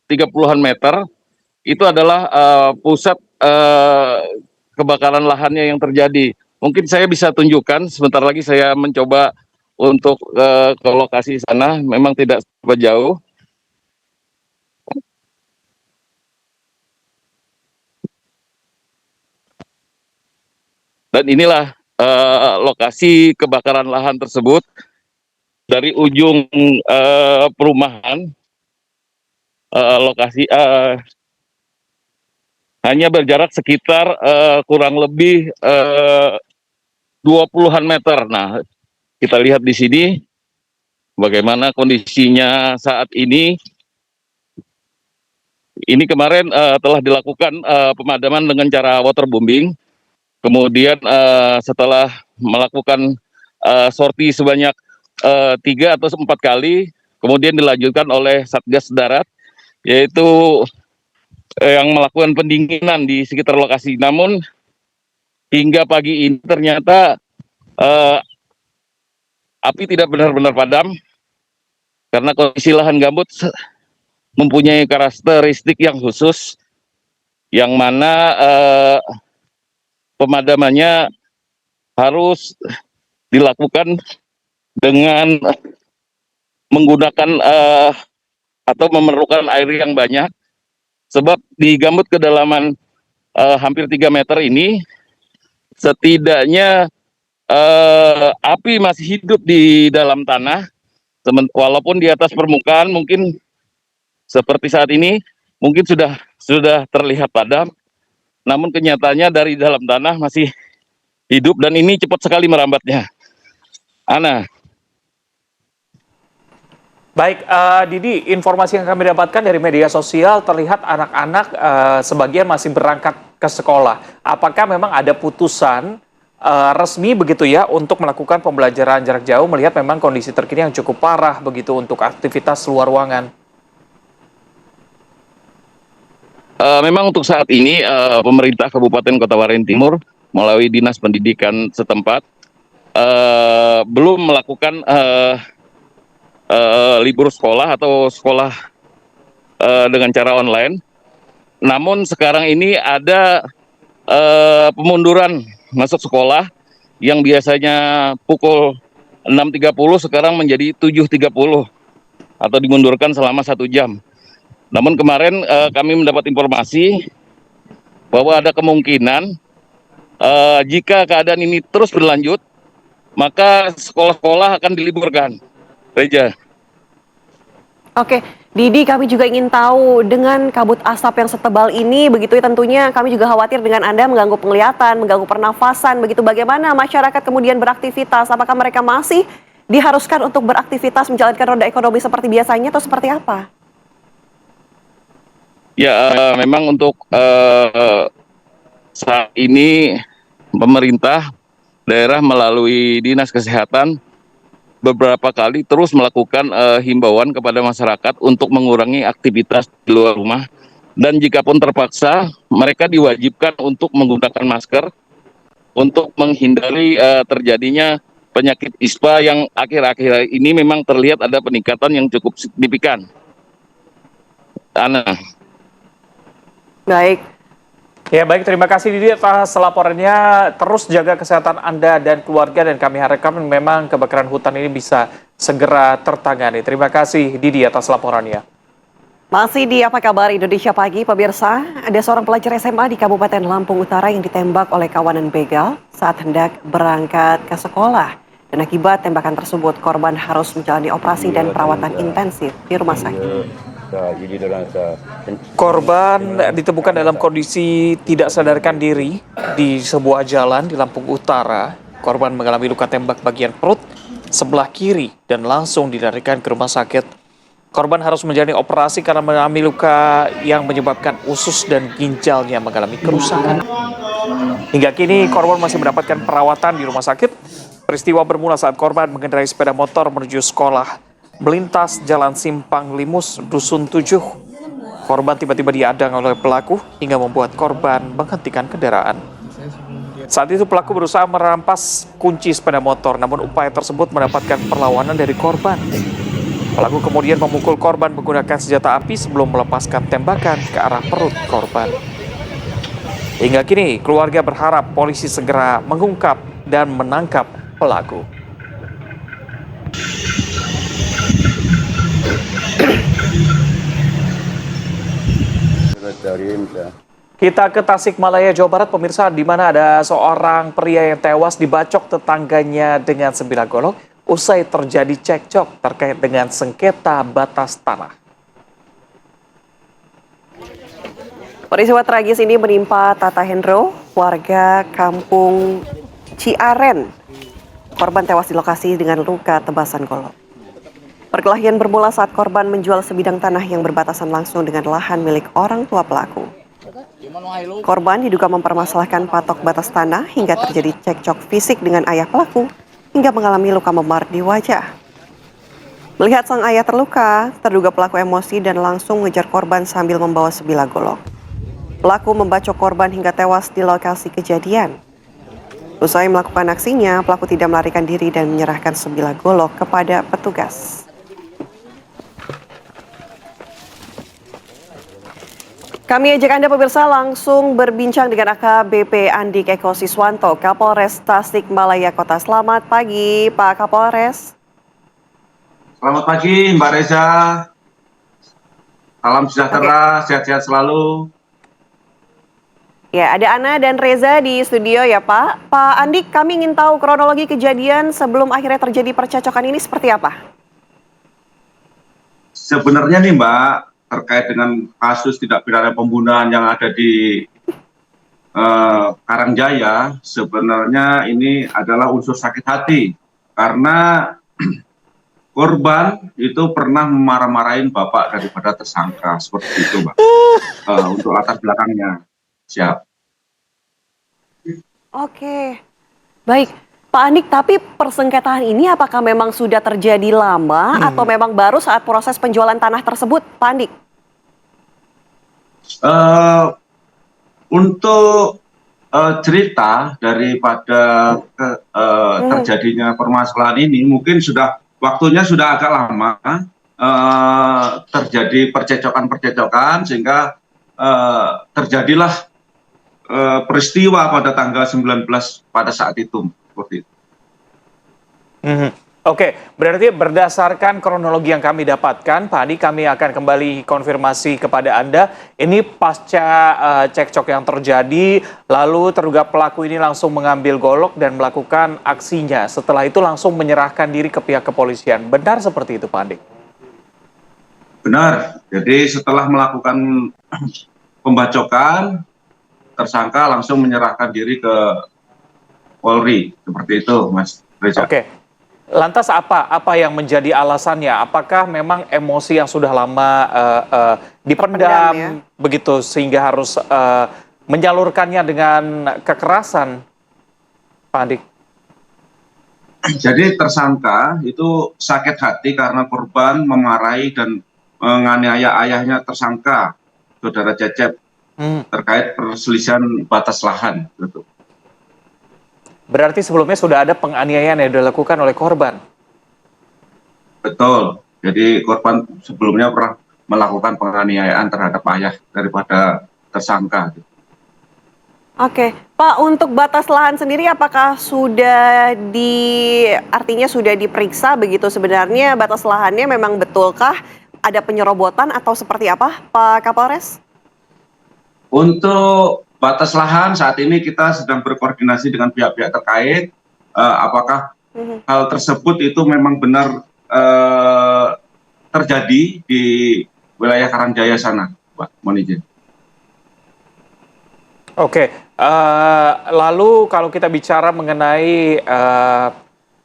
30-an meter, itu adalah pusat kebakaran lahannya yang terjadi. Mungkin saya bisa tunjukkan, sebentar lagi saya mencoba untuk ke lokasi sana, memang tidak seberapa jauh. Dan inilah lokasi kebakaran lahan tersebut. Dari ujung perumahan, lokasi hanya berjarak sekitar kurang lebih 20-an meter. Nah, kita lihat di sini bagaimana kondisinya saat ini. Ini kemarin telah dilakukan pemadaman dengan cara waterbombing. Kemudian setelah melakukan sorti sebanyak 3 atau 4 kali, kemudian dilanjutkan oleh Satgas Darat, yaitu yang melakukan pendinginan di sekitar lokasi. Namun hingga pagi ini ternyata api tidak benar-benar padam, karena kondisi lahan gambut mempunyai karakteristik yang khusus, yang mana pemadamannya harus dilakukan dengan menggunakan atau memerlukan air yang banyak, sebab di gambut kedalaman hampir 3 meter ini setidaknya api masih hidup di dalam tanah, walaupun di atas permukaan mungkin seperti saat ini mungkin sudah sudah terlihat padam, namun kenyataannya dari dalam tanah masih hidup dan ini cepat sekali merambatnya. Ana. Baik, Didi, informasi yang kami dapatkan dari media sosial terlihat anak-anak sebagian masih berangkat ke sekolah. Apakah memang ada putusan resmi begitu ya untuk melakukan pembelajaran jarak jauh melihat memang kondisi terkini yang cukup parah begitu untuk aktivitas luar ruangan? Memang untuk saat ini pemerintah Kabupaten Kota Waringin Timur melalui Dinas Pendidikan setempat belum melakukan libur sekolah atau sekolah dengan cara online. Namun sekarang ini ada pemunduran masuk sekolah yang biasanya pukul 6.30 sekarang menjadi 7.30 atau dimundurkan selama 1 jam. Namun kemarin kami mendapat informasi bahwa ada kemungkinan jika keadaan ini terus berlanjut, maka sekolah-sekolah akan diliburkan. Reja. Oke, Didi, kami juga ingin tahu dengan kabut asap yang setebal ini, begitu ya tentunya kami juga khawatir dengan Anda mengganggu penglihatan, mengganggu pernafasan, begitu bagaimana masyarakat kemudian beraktivitas, apakah mereka masih diharuskan untuk beraktivitas menjalankan roda ekonomi seperti biasanya atau seperti apa? Ya, memang untuk saat ini pemerintah daerah melalui Dinas Kesehatan beberapa kali terus melakukan himbauan kepada masyarakat untuk mengurangi aktivitas di luar rumah, dan jika pun terpaksa mereka diwajibkan untuk menggunakan masker untuk menghindari terjadinya penyakit ISPA yang akhir-akhir ini memang terlihat ada peningkatan yang cukup signifikan. Ana. Baik. Ya baik, terima kasih Didi atas laporannya. Terus jaga kesehatan Anda dan keluarga dan kami harapkan memang kebakaran hutan ini bisa segera tertangani. Terima kasih Didi atas laporannya. Masih di Apa Kabar Indonesia Pagi, pemirsa, ada seorang pelajar SMA di Kabupaten Lampung Utara yang ditembak oleh kawanan begal saat hendak berangkat ke sekolah. Dan akibat tembakan tersebut, korban harus menjalani operasi dan perawatan intensif di rumah sakit. Korban ditemukan dalam kondisi tidak sadarkan diri di sebuah jalan di Lampung Utara. Korban mengalami luka tembak bagian perut sebelah kiri dan langsung dilarikan ke rumah sakit. Korban harus menjalani operasi karena mengalami luka yang menyebabkan usus dan ginjalnya mengalami kerusakan. Hingga kini korban masih mendapatkan perawatan di rumah sakit. Peristiwa bermula saat korban mengendarai sepeda motor menuju sekolah melintas Jalan Simpang Limus, Dusun 7. Korban tiba-tiba diadang oleh pelaku hingga membuat korban menghentikan kendaraan. Saat itu pelaku berusaha merampas kunci sepeda motor, namun upaya tersebut mendapatkan perlawanan dari korban. Pelaku kemudian memukul korban menggunakan senjata api sebelum melepaskan tembakan ke arah perut korban. Hingga kini keluarga berharap polisi segera mengungkap dan menangkap pelaku. Kita ke Tasikmalaya, Jawa Barat, pemirsa, di mana ada seorang pria yang tewas dibacok tetangganya dengan sebilah golok usai terjadi cekcok terkait dengan sengketa batas tanah. Peristiwa tragis ini menimpa Tata Hendro, warga kampung Ciaren. Korban tewas di lokasi dengan luka tebasan golok. Perkelahian bermula saat korban menjual sebidang tanah yang berbatasan langsung dengan lahan milik orang tua pelaku. Korban diduga mempermasalahkan patok batas tanah hingga terjadi cekcok fisik dengan ayah pelaku hingga mengalami luka memar di wajah. Melihat sang ayah terluka, terduga pelaku emosi dan langsung mengejar korban sambil membawa sebilah golok. Pelaku membacok korban hingga tewas di lokasi kejadian. Usai melakukan aksinya, pelaku tidak melarikan diri dan menyerahkan sebilah golok kepada petugas. Kami ajak Anda pemirsa langsung berbincang dengan AKBP Andik Eko Siswanto, Kapolres Tasikmalaya Kota. Selamat pagi, Pak Kapolres. Selamat pagi, Mbak Reza. Salam sejahtera, sehat-sehat selalu. Ya, ada Ana dan Reza di studio ya, Pak. Pak Andik, kami ingin tahu kronologi kejadian sebelum akhirnya terjadi percekcokan ini seperti apa? Sebenarnya nih, Mbak, terkait dengan kasus tindak pidana pembunuhan yang ada di Karangjaya, sebenarnya ini adalah unsur sakit hati karena korban itu pernah memarah-marahin bapak daripada tersangka, seperti itu, Mbak. Untuk latar belakangnya. Siap. Oke, baik. Pak Andik, tapi persengketaan ini apakah memang sudah terjadi lama atau memang baru saat proses penjualan tanah tersebut, Pak Andik? Untuk cerita daripada terjadinya permasalahan ini, mungkin waktunya sudah agak lama, terjadi percecokan sehingga terjadilah peristiwa pada tanggal 19 pada saat itu. Seperti itu. Oke, berarti berdasarkan kronologi yang kami dapatkan, Pak Adi, kami akan kembali konfirmasi kepada Anda. Ini pasca cekcok yang terjadi, lalu terduga pelaku ini langsung mengambil golok dan melakukan aksinya. Setelah itu langsung menyerahkan diri ke pihak kepolisian. Benar seperti itu, Pak Adi? Benar. Jadi setelah melakukan pembacokan, tersangka langsung menyerahkan diri ke Polri, seperti itu, Mas Reza. Oke. Lantas apa yang menjadi alasannya? Apakah memang emosi yang sudah lama dipendam begitu sehingga harus menyalurkannya dengan kekerasan, Pak Andik? Jadi tersangka itu sakit hati karena korban memarahi dan menganiaya ayahnya tersangka, Saudara Cecep, terkait perselisihan batas lahan. Gitu. Berarti sebelumnya sudah ada penganiayaan yang dilakukan oleh korban? Betul. Jadi korban sebelumnya pernah melakukan penganiayaan terhadap ayah daripada tersangka. Oke, Pak, untuk batas lahan sendiri apakah artinya sudah diperiksa begitu sebenarnya batas lahannya memang betulkah ada penyerobotan atau seperti apa, Pak Kapolres? Untuk batas lahan saat ini kita sedang berkoordinasi dengan pihak-pihak terkait apakah hal tersebut itu memang benar terjadi di wilayah Karangjaya sana, Pak. Mohon izin. Oke, lalu kalau kita bicara mengenai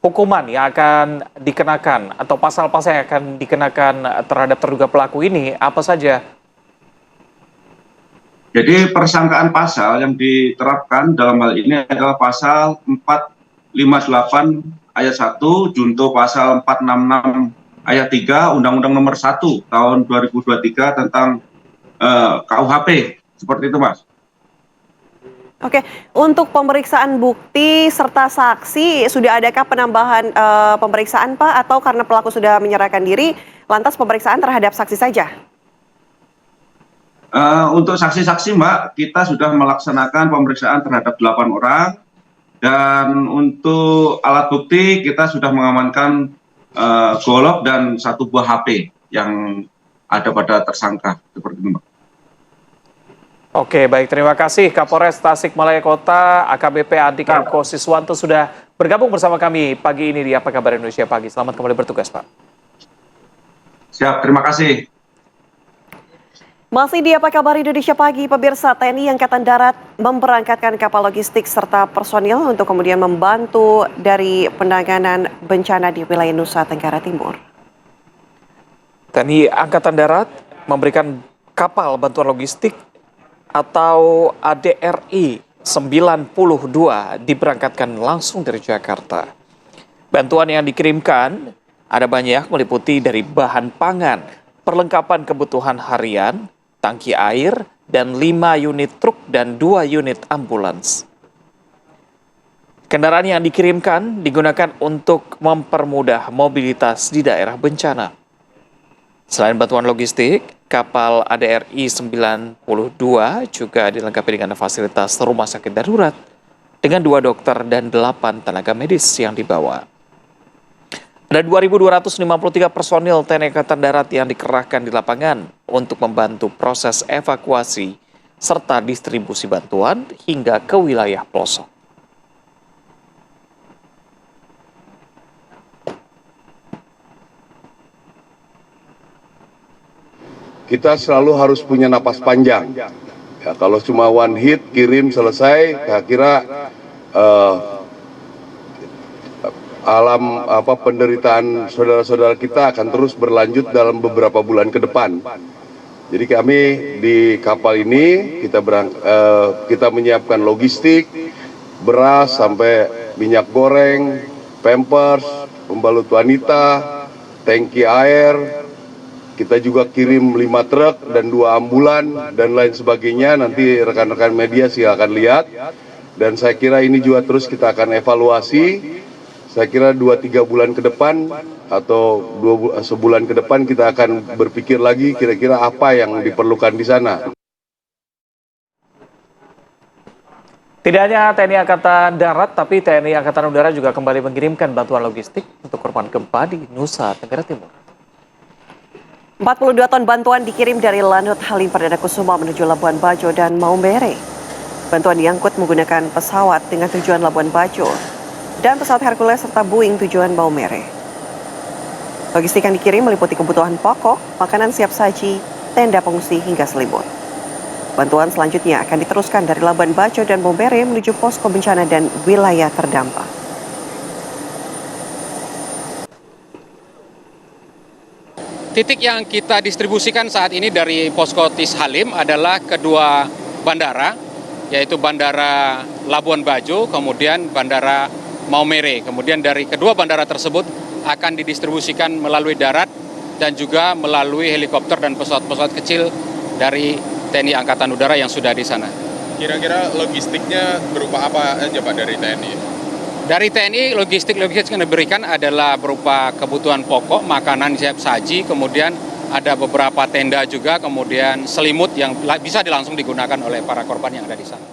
hukuman yang akan dikenakan atau pasal-pasal yang akan dikenakan terhadap terduga pelaku ini, apa saja? Jadi persangkaan pasal yang diterapkan dalam hal ini adalah pasal 458 ayat 1, junto pasal 466 ayat 3 Undang-Undang Nomor 1 tahun 2023 tentang KUHP. Seperti itu, Mas. Oke, untuk pemeriksaan bukti serta saksi, sudah adakah penambahan pemeriksaan, Pak? Atau karena pelaku sudah menyerahkan diri, lantas pemeriksaan terhadap saksi saja? Untuk saksi-saksi, Mbak, kita sudah melaksanakan pemeriksaan terhadap 8 orang. Dan untuk alat bukti, kita sudah mengamankan golok dan 1 buah HP yang ada pada tersangka. Seperti itu, Mbak. Oke, baik. Terima kasih Kapolres Tasikmalaya Kota, AKBP Andik Eko Siswanto sudah bergabung bersama kami pagi ini di Apa Kabar Indonesia Pagi. Selamat kembali bertugas, Pak. Siap, terima kasih. Masih di Apa Kabar Indonesia Pagi, pemirsa, TNI Angkatan Darat memberangkatkan kapal logistik serta personil untuk kemudian membantu dari penanganan bencana di wilayah Nusa Tenggara Timur. TNI Angkatan Darat memberikan kapal bantuan logistik atau ADRI 92 diberangkatkan langsung dari Jakarta. Bantuan yang dikirimkan ada banyak, meliputi dari bahan pangan, perlengkapan kebutuhan harian, tangki air, dan 5 unit truk dan 2 unit ambulans. Kendaraan yang dikirimkan digunakan untuk mempermudah mobilitas di daerah bencana. Selain bantuan logistik, kapal ADRI 92 juga dilengkapi dengan fasilitas rumah sakit darurat dengan 2 dokter dan 8 tenaga medis yang dibawa. Ada 2.253 personil TNI Angkatan Darat yang dikerahkan di lapangan untuk membantu proses evakuasi serta distribusi bantuan hingga ke wilayah pelosok. kita selalu harus punya napas panjang. Ya, kalau cuma one hit kirim selesai, saya kira alam penderitaan saudara-saudara kita akan terus berlanjut dalam beberapa bulan ke depan. Jadi kami di kapal ini kita menyiapkan logistik, beras sampai minyak goreng, pampers, pembalut wanita, tangki air. Kita juga kirim 5 truk dan 2 ambulan dan lain sebagainya. Nanti rekan-rekan media silakan lihat. Dan saya kira ini juga terus kita akan evaluasi. Saya kira 2-3 bulan ke depan atau sebulan ke depan kita akan berpikir lagi kira-kira apa yang diperlukan di sana. Tidak hanya TNI Angkatan Darat, tapi TNI Angkatan Udara juga kembali mengirimkan bantuan logistik untuk korban gempa di Nusa Tenggara Timur. 42 ton bantuan dikirim dari Lanut Halim Perdana Kusuma menuju Labuan Bajo dan Maumere. Bantuan diangkut menggunakan pesawat dengan tujuan Labuan Bajo dan pesawat Hercules serta Boeing tujuan Maumere. Logistik yang dikirim meliputi kebutuhan pokok, makanan siap saji, tenda pengungsi hingga selimut. Bantuan selanjutnya akan diteruskan dari Labuan Bajo dan Maumere menuju posko bencana dan wilayah terdampak. Titik yang kita distribusikan saat ini dari Posko TIS Halim adalah kedua bandara, yaitu Bandara Labuan Bajo, kemudian Bandara Maumere. Kemudian dari kedua bandara tersebut akan didistribusikan melalui darat dan juga melalui helikopter dan pesawat-pesawat kecil dari TNI Angkatan Udara yang sudah di sana. Kira-kira logistiknya berupa apa aja Pak dari TNI? Dari TNI, logistik yang diberikan adalah berupa kebutuhan pokok, makanan siap saji, kemudian ada beberapa tenda juga, kemudian selimut yang bisa langsung digunakan oleh para korban yang ada di sana.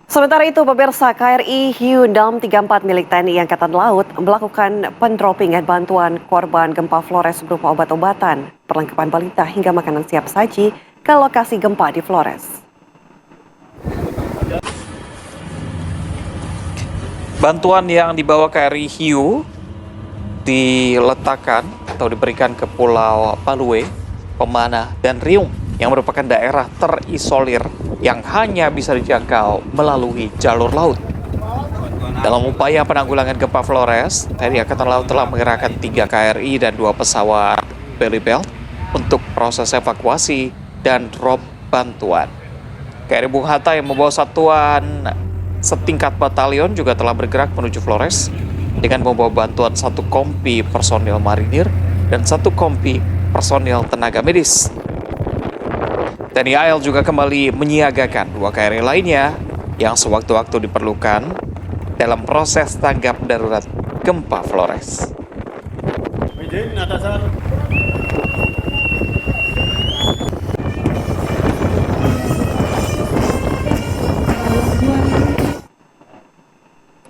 Sementara itu, pemirsa, KRI Hiu Dam 34 milik TNI Angkatan Laut melakukan pendropingan bantuan korban gempa Flores berupa obat-obatan, perlengkapan balita hingga makanan siap saji ke lokasi gempa di Flores. Bantuan yang dibawa KRI Hiu diletakkan atau diberikan ke Pulau Palue, Pemanah, dan Riung yang merupakan daerah terisolir yang hanya bisa dijangkau melalui jalur laut. Dalam upaya penanggulangan gempa Flores, TNI Angkatan Laut telah mengerahkan 3 KRI dan 2 pesawat belly belt untuk proses evakuasi dan drop bantuan. KRI Bung Hatta yang membawa satuan setingkat batalion juga telah bergerak menuju Flores dengan membawa bantuan 1 kompi personil marinir dan 1 kompi personil tenaga medis. TNI AL juga kembali menyiagakan 2 KRI lainnya yang sewaktu-waktu diperlukan dalam proses tanggap darurat gempa Flores.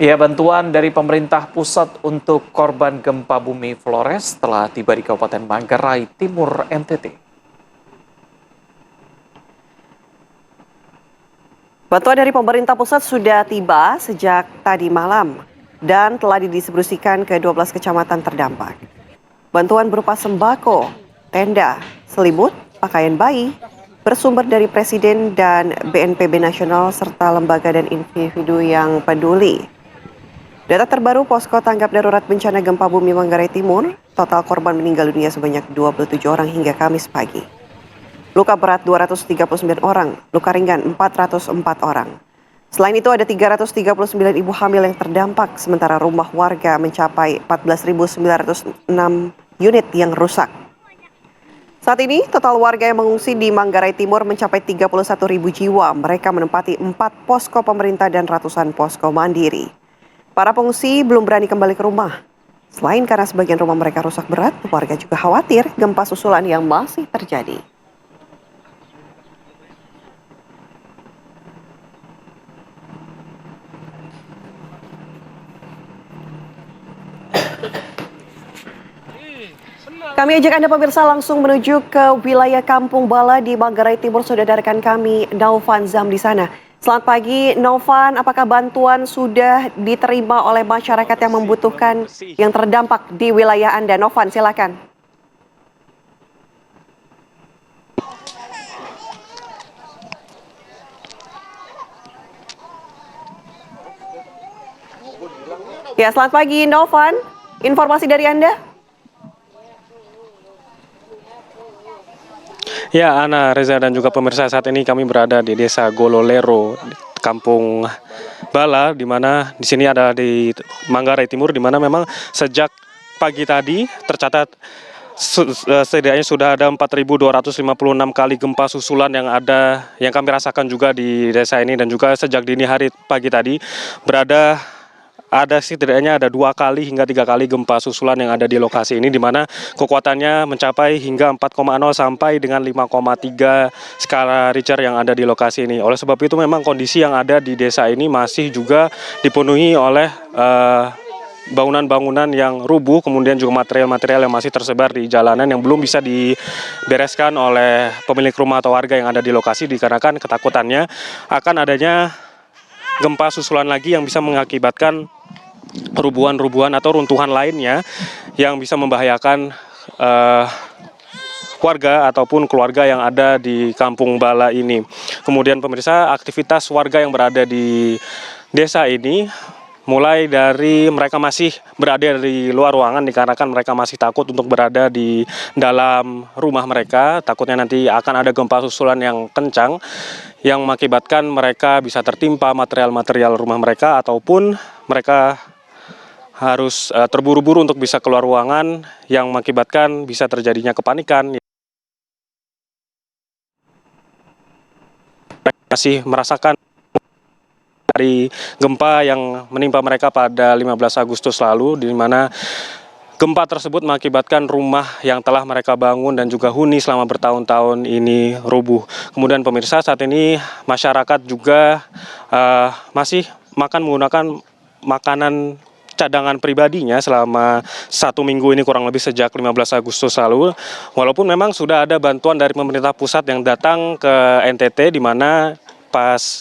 Ya, bantuan dari pemerintah pusat untuk korban gempa bumi Flores telah tiba di Kabupaten Manggarai Timur, NTT. Bantuan dari pemerintah pusat sudah tiba sejak tadi malam dan telah didistribusikan ke 12 kecamatan terdampak. Bantuan berupa sembako, tenda, selimut, pakaian bayi, bersumber dari Presiden dan BNPB Nasional serta lembaga dan individu yang peduli. Data terbaru Posko Tanggap Darurat Bencana Gempa Bumi Manggarai Timur, total korban meninggal dunia sebanyak 27 orang hingga Kamis pagi. Luka berat 239 orang, luka ringan 404 orang. Selain itu ada 339 ibu hamil yang terdampak, sementara rumah warga mencapai 14.906 unit yang rusak. Saat ini, total warga yang mengungsi di Manggarai Timur mencapai 31.000 jiwa. Mereka menempati 4 posko pemerintah dan ratusan posko mandiri. Para pengungsi belum berani kembali ke rumah. Selain karena sebagian rumah mereka rusak berat, warga juga khawatir gempa susulan yang masih terjadi. Kami ajak Anda pemirsa langsung menuju ke wilayah Kampung Bala di Manggarai Timur. Sudah ada rekan kami Naufan Zam di sana. Selamat pagi Naufan, apakah bantuan sudah diterima oleh masyarakat yang membutuhkan yang terdampak di wilayah Anda? Naufan, silakan. Ya, selamat pagi Novan. Informasi dari Anda? Ya, Ana, Reza, dan juga pemirsa, saat ini kami berada di Desa Gololero, Kampung Bala, di mana di sini ada di Manggarai Timur, di mana memang sejak pagi tadi tercatat setidaknya sudah ada 4.256 kali gempa susulan yang kami rasakan juga di desa ini, dan juga sejak dini hari pagi tadi setidaknya ada 2 kali hingga 3 kali gempa susulan yang ada di lokasi ini, di mana kekuatannya mencapai hingga 4,0 sampai dengan 5,3 skala Richter yang ada di lokasi ini. Oleh sebab itu memang kondisi yang ada di desa ini masih juga dipenuhi oleh bangunan-bangunan yang rubuh, kemudian juga material-material yang masih tersebar di jalanan yang belum bisa dibereskan oleh pemilik rumah atau warga yang ada di lokasi, dikarenakan ketakutannya akan adanya gempa susulan lagi yang bisa mengakibatkan rubuhan-rubuhan atau runtuhan lainnya yang bisa membahayakan warga ataupun keluarga yang ada di Kampung Bala ini. Kemudian pemirsa, aktivitas warga yang berada di desa ini mulai dari mereka masih berada di luar ruangan, dikarenakan mereka masih takut untuk berada di dalam rumah mereka. Takutnya nanti akan ada gempa susulan yang kencang yang mengakibatkan mereka bisa tertimpa material-material rumah mereka, ataupun mereka harus terburu-buru untuk bisa keluar ruangan yang mengakibatkan bisa terjadinya kepanikan. Mereka masih merasakan dari gempa yang menimpa mereka pada 15 Agustus lalu, di mana gempa tersebut mengakibatkan rumah yang telah mereka bangun dan juga huni selama bertahun-tahun ini rubuh. Kemudian pemirsa, saat ini masyarakat juga masih menggunakan makanan cadangan pribadinya selama 1 minggu ini, kurang lebih sejak 15 Agustus lalu. Walaupun memang sudah ada bantuan dari pemerintah pusat yang datang ke NTT, di mana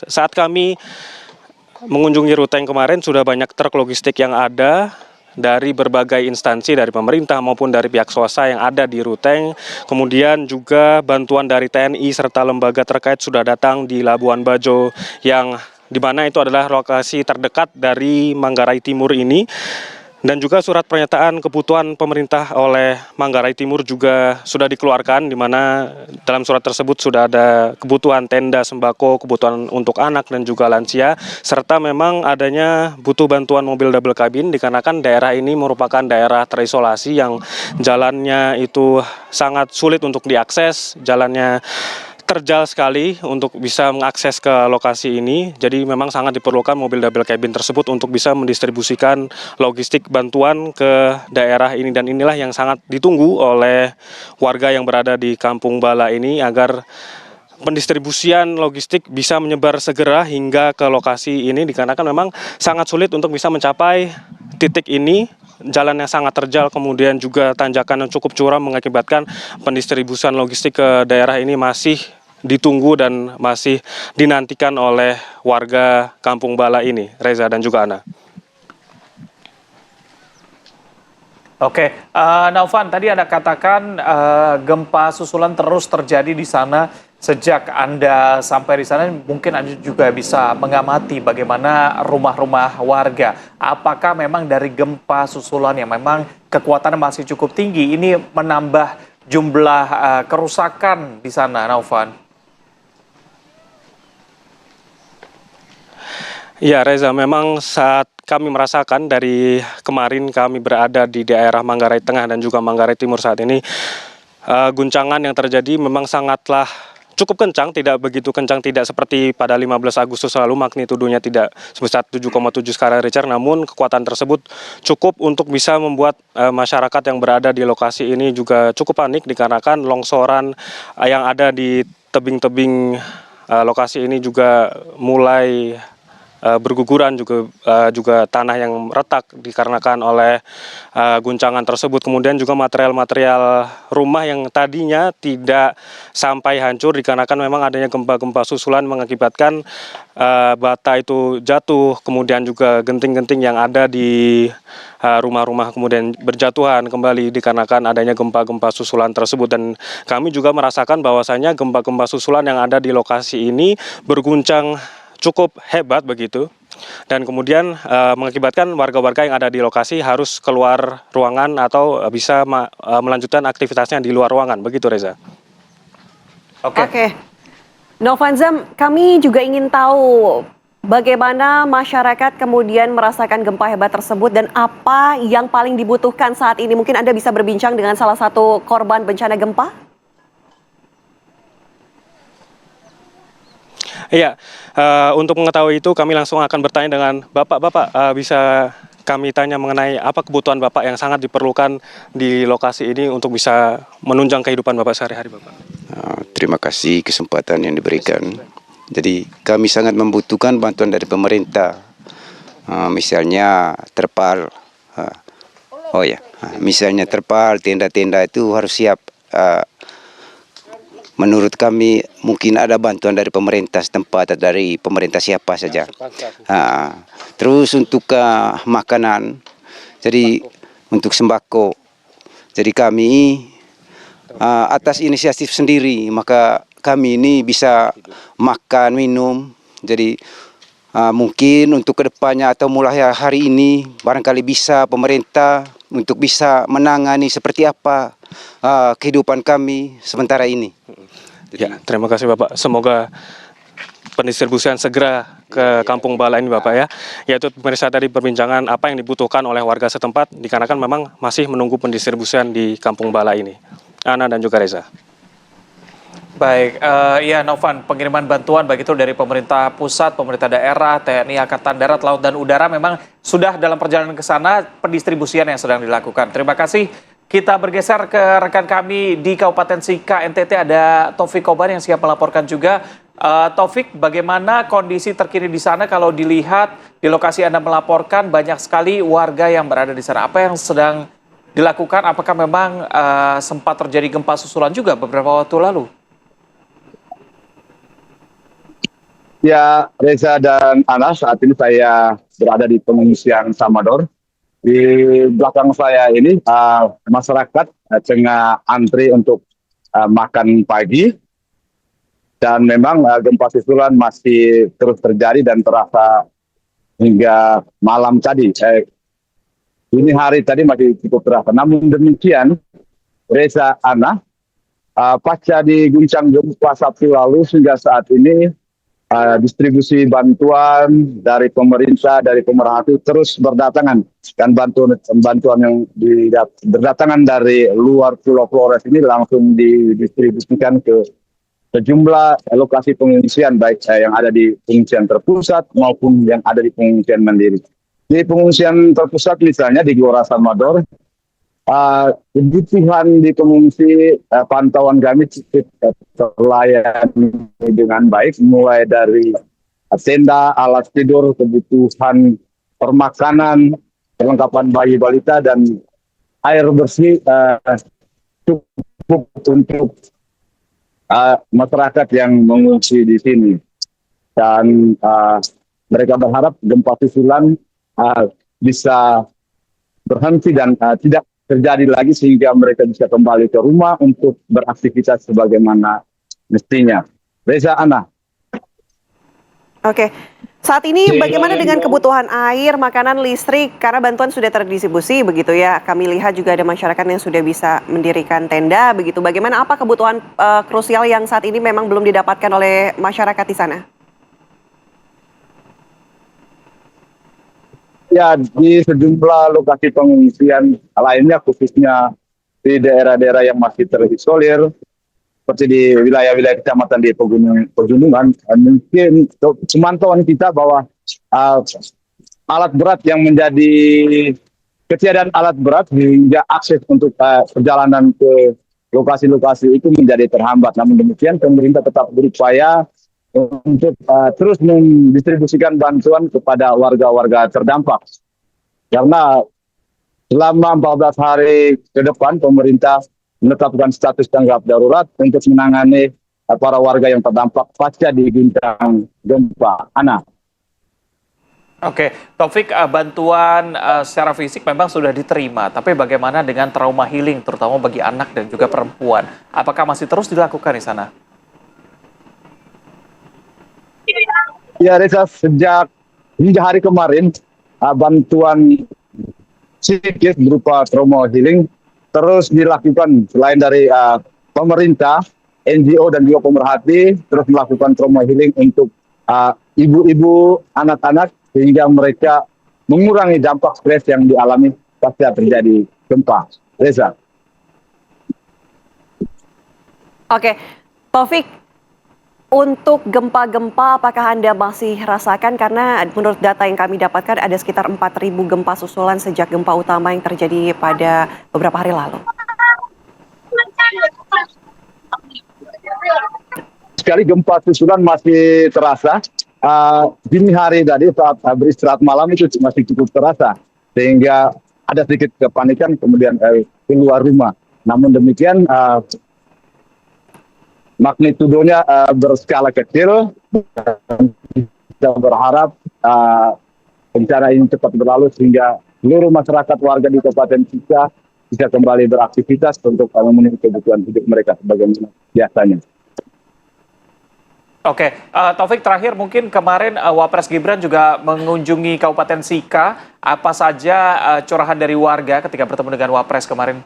saat kami mengunjungi rute yang kemarin sudah banyak truk logistik yang ada dari berbagai instansi, dari pemerintah maupun dari pihak swasta yang ada di Ruteng. Kemudian juga bantuan dari TNI serta lembaga terkait sudah datang di Labuan Bajo, yang di mana itu adalah lokasi terdekat dari Manggarai Timur ini. Dan juga surat pernyataan kebutuhan pemerintah oleh Manggarai Timur juga sudah dikeluarkan, di mana dalam surat tersebut sudah ada kebutuhan tenda sembako, kebutuhan untuk anak dan juga lansia, serta memang adanya butuh bantuan mobil double cabin, dikarenakan daerah ini merupakan daerah terisolasi yang jalannya itu sangat sulit untuk diakses, jalannya terjal sekali untuk bisa mengakses ke lokasi ini. Jadi memang sangat diperlukan mobil double cabin tersebut untuk bisa mendistribusikan logistik bantuan ke daerah ini. Dan inilah yang sangat ditunggu oleh warga yang berada di Kampung Bala ini, agar pendistribusian logistik bisa menyebar segera hingga ke lokasi ini, dikarenakan memang sangat sulit untuk bisa mencapai titik ini. Jalannya sangat terjal, kemudian juga tanjakan yang cukup curam, mengakibatkan pendistribusian logistik ke daerah ini masih ditunggu dan masih dinantikan oleh warga Kampung Bala ini, Reza dan juga Ana. Oke, Naufan, tadi Anda katakan gempa susulan terus terjadi di sana. Sejak Anda sampai di sana, mungkin Anda juga bisa mengamati bagaimana rumah-rumah warga. Apakah memang dari gempa susulan yang memang kekuatannya masih cukup tinggi, ini menambah jumlah kerusakan di sana, Naufan? Ya, Reza, memang saat kami merasakan dari kemarin kami berada di daerah Manggarai Tengah dan juga Manggarai Timur saat ini, guncangan yang terjadi memang sangatlah cukup kencang, tidak begitu kencang, tidak seperti pada 15 Agustus lalu, magnitudonya tidak sebesar 7,7 skala Richter, namun kekuatan tersebut cukup untuk bisa membuat masyarakat yang berada di lokasi ini juga cukup panik, dikarenakan longsoran yang ada di tebing-tebing lokasi ini juga mulai berguguran, juga tanah yang retak dikarenakan oleh guncangan tersebut. Kemudian juga material-material rumah yang tadinya tidak sampai hancur, dikarenakan memang adanya gempa-gempa susulan mengakibatkan bata itu jatuh, kemudian juga genting-genting yang ada di rumah-rumah kemudian berjatuhan kembali dikarenakan adanya gempa-gempa susulan tersebut. Dan kami juga merasakan bahwasanya gempa-gempa susulan yang ada di lokasi ini berguncang cukup hebat begitu. dan kemudian mengakibatkan warga-warga yang ada di lokasi harus keluar ruangan atau bisa melanjutkan aktivitasnya di luar ruangan. Begitu, Reza. Oke. Novanzam, kami juga ingin tahu bagaimana masyarakat kemudian merasakan gempa hebat tersebut dan apa yang paling dibutuhkan saat ini. Mungkin Anda bisa berbincang dengan salah satu korban bencana gempa? Iya, untuk mengetahui itu kami langsung akan bertanya dengan Bapak. Bapak, bisa kami tanya mengenai apa kebutuhan Bapak yang sangat diperlukan di lokasi ini untuk bisa menunjang kehidupan Bapak sehari-hari, Bapak? Terima kasih kesempatan yang diberikan. Jadi kami sangat membutuhkan bantuan dari pemerintah, misalnya terpal, misalnya terpal, tenda-tenda itu harus siap. Menurut kami mungkin ada bantuan dari pemerintah setempat atau dari pemerintah siapa saja. Terus untuk makanan, jadi untuk sembako, jadi kami atas inisiatif sendiri, maka kami ini bisa makan, minum. Jadi mungkin untuk kedepannya atau mulai hari ini barangkali bisa pemerintah untuk bisa menangani seperti apa kehidupan kami sementara ini. Ya, terima kasih Bapak. Semoga pendistribusian segera ke Kampung Bala ini Bapak ya. Yaitu pemirsa tadi perbincangan apa yang dibutuhkan oleh warga setempat dikarenakan memang masih menunggu pendistribusian di Kampung Bala ini. Ana dan juga Reza. Baik, ya Novan, pengiriman bantuan baik itu dari pemerintah pusat, pemerintah daerah, TNI, Angkatan Darat, Laut dan Udara memang sudah dalam perjalanan ke sana, pendistribusian yang sedang dilakukan. Terima kasih. Kita bergeser ke rekan kami di Kabupaten Sika, NTT, ada Taufik Koban yang siap melaporkan juga. Taufik, bagaimana kondisi terkini di sana kalau dilihat di lokasi Anda melaporkan banyak sekali warga yang berada di sana. Apa yang sedang dilakukan? Apakah memang sempat terjadi gempa susulan juga beberapa waktu lalu? Ya, Reza dan Ana, saat ini saya berada di pengungsian Samador. Di belakang saya ini masyarakat tengah antri untuk makan pagi. Dan memang gempa susulan masih terus terjadi dan terasa hingga malam tadi. Ini hari tadi masih cukup terasa. Namun demikian, Reza, Ana, pasca diguncang gempa Sabtu lalu hingga saat ini, distribusi bantuan dari pemerintah, dari pemerhati terus berdatangan, dan bantuan yang berdatangan dari luar Pulau Flores ini langsung didistribusikan ke sejumlah lokasi pengungsian, baik yang ada di pengungsian terpusat maupun yang ada di pengungsian mandiri. Di pengungsian terpusat misalnya di Gelora Samador, kebutuhan di pengungsi pantauan kami terlayani dengan baik, mulai dari tenda, alat tidur, kebutuhan permakanan, perlengkapan bayi balita, dan air bersih cukup untuk masyarakat yang mengungsi di sini. Dan mereka berharap gempa susulan bisa berhenti dan tidak terjadi lagi sehingga mereka bisa kembali ke rumah untuk beraktivitas sebagaimana mestinya. Reza, Ana. Oke, saat ini bagaimana dengan kebutuhan air, makanan, listrik? Karena bantuan sudah terdistribusi begitu ya. Kami lihat juga ada masyarakat yang sudah bisa mendirikan tenda begitu. Bagaimana apa kebutuhan krusial yang saat ini memang belum didapatkan oleh masyarakat di sana? Ya, di sejumlah lokasi pengungsian lainnya, khususnya di daerah-daerah yang masih terisolir, seperti di wilayah-wilayah kecamatan di pegunungan, mungkin pemantauan kita bahwa alat berat yang menjadi ketiadaan alat berat hingga akses untuk perjalanan ke lokasi-lokasi itu menjadi terhambat. Namun demikian, pemerintah tetap berupaya untuk terus mendistribusikan bantuan kepada warga-warga terdampak. Karena selama 14 hari ke depan pemerintah menetapkan status tanggap darurat untuk menangani para warga yang terdampak pasca diguncang gempa. Ana. Oke, Taufik, bantuan secara fisik memang sudah diterima, tapi bagaimana dengan trauma healing, terutama bagi anak dan juga perempuan? Apakah masih terus dilakukan di sana? Ya, Reza, sejak hingga hari kemarin bantuan psikis berupa trauma healing terus dilakukan selain dari pemerintah, NGO dan juga pemerhati terus melakukan trauma healing untuk ibu-ibu, anak-anak sehingga mereka mengurangi dampak stres yang dialami pasca terjadi gempa. Reza. Oke, Taufik, untuk gempa-gempa apakah Anda masih rasakan? Karena menurut data yang kami dapatkan ada sekitar 4.000 gempa susulan sejak gempa utama yang terjadi pada beberapa hari lalu. Sekali gempa susulan masih terasa. Dini hari tadi saat beristirahat malam itu masih cukup terasa. Sehingga ada sedikit kepanikan kemudian keluar rumah. Namun demikian magnitudonya berskala kecil. Kita berharap bencana ini cepat berlalu sehingga seluruh masyarakat warga di Kabupaten Sika bisa kembali beraktivitas untuk memenuhi kebutuhan hidup mereka sebagaimana biasanya. Oke, Taufik, terakhir mungkin kemarin Wapres Gibran juga mengunjungi Kabupaten Sika. Apa saja curahan dari warga ketika bertemu dengan Wapres kemarin?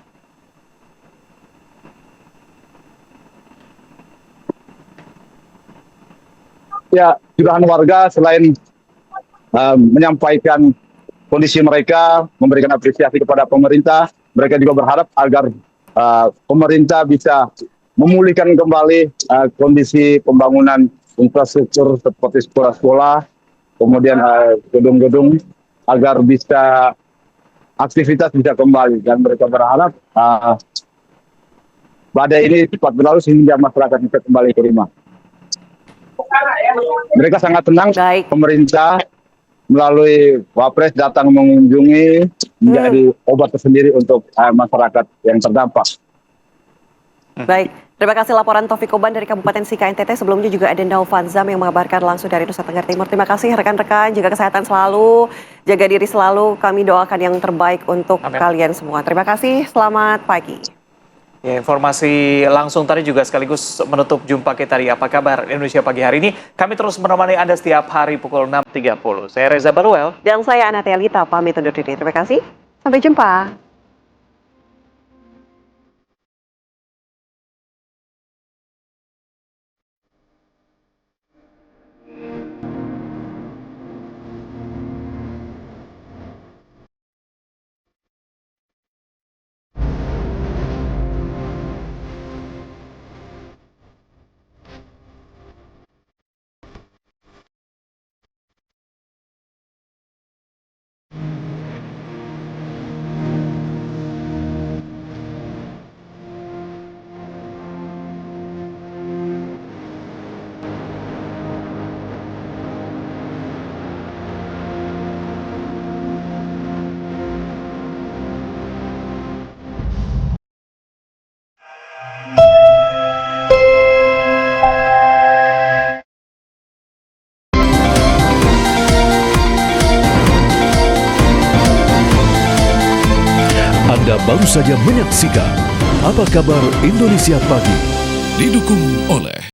Ya, curahan warga selain menyampaikan kondisi mereka, memberikan apresiasi kepada pemerintah, mereka juga berharap agar pemerintah bisa memulihkan kembali kondisi pembangunan infrastruktur seperti sekolah-sekolah, kemudian gedung-gedung, agar bisa aktivitas bisa kembali. Dan mereka berharap badai ini cepat berlalu sehingga masyarakat bisa kembali ke rumah. Mereka sangat tenang, pemerintah melalui Wapres datang mengunjungi menjadi obat tersendiri untuk masyarakat yang terdampak. Baik, terima kasih laporan Taufik Koban dari Kabupaten Sika NTT. Sebelumnya juga ada Naufan Zam yang mengabarkan langsung dari Nusa Tenggara Timur. Terima kasih rekan-rekan, jaga kesehatan selalu, jaga diri selalu. Kami doakan yang terbaik untuk kalian semua. Terima kasih, selamat pagi. Ya, informasi langsung tadi juga sekaligus menutup jumpa kita di Apa Kabar Indonesia Pagi hari ini. Kami terus menemani Anda setiap hari pukul 6.30. Saya Reza Baruel. Dan saya Anatea Lita, pamit undur diri. Terima kasih, sampai jumpa. Anda baru saja menyaksikan Apa Kabar Indonesia Pagi, didukung oleh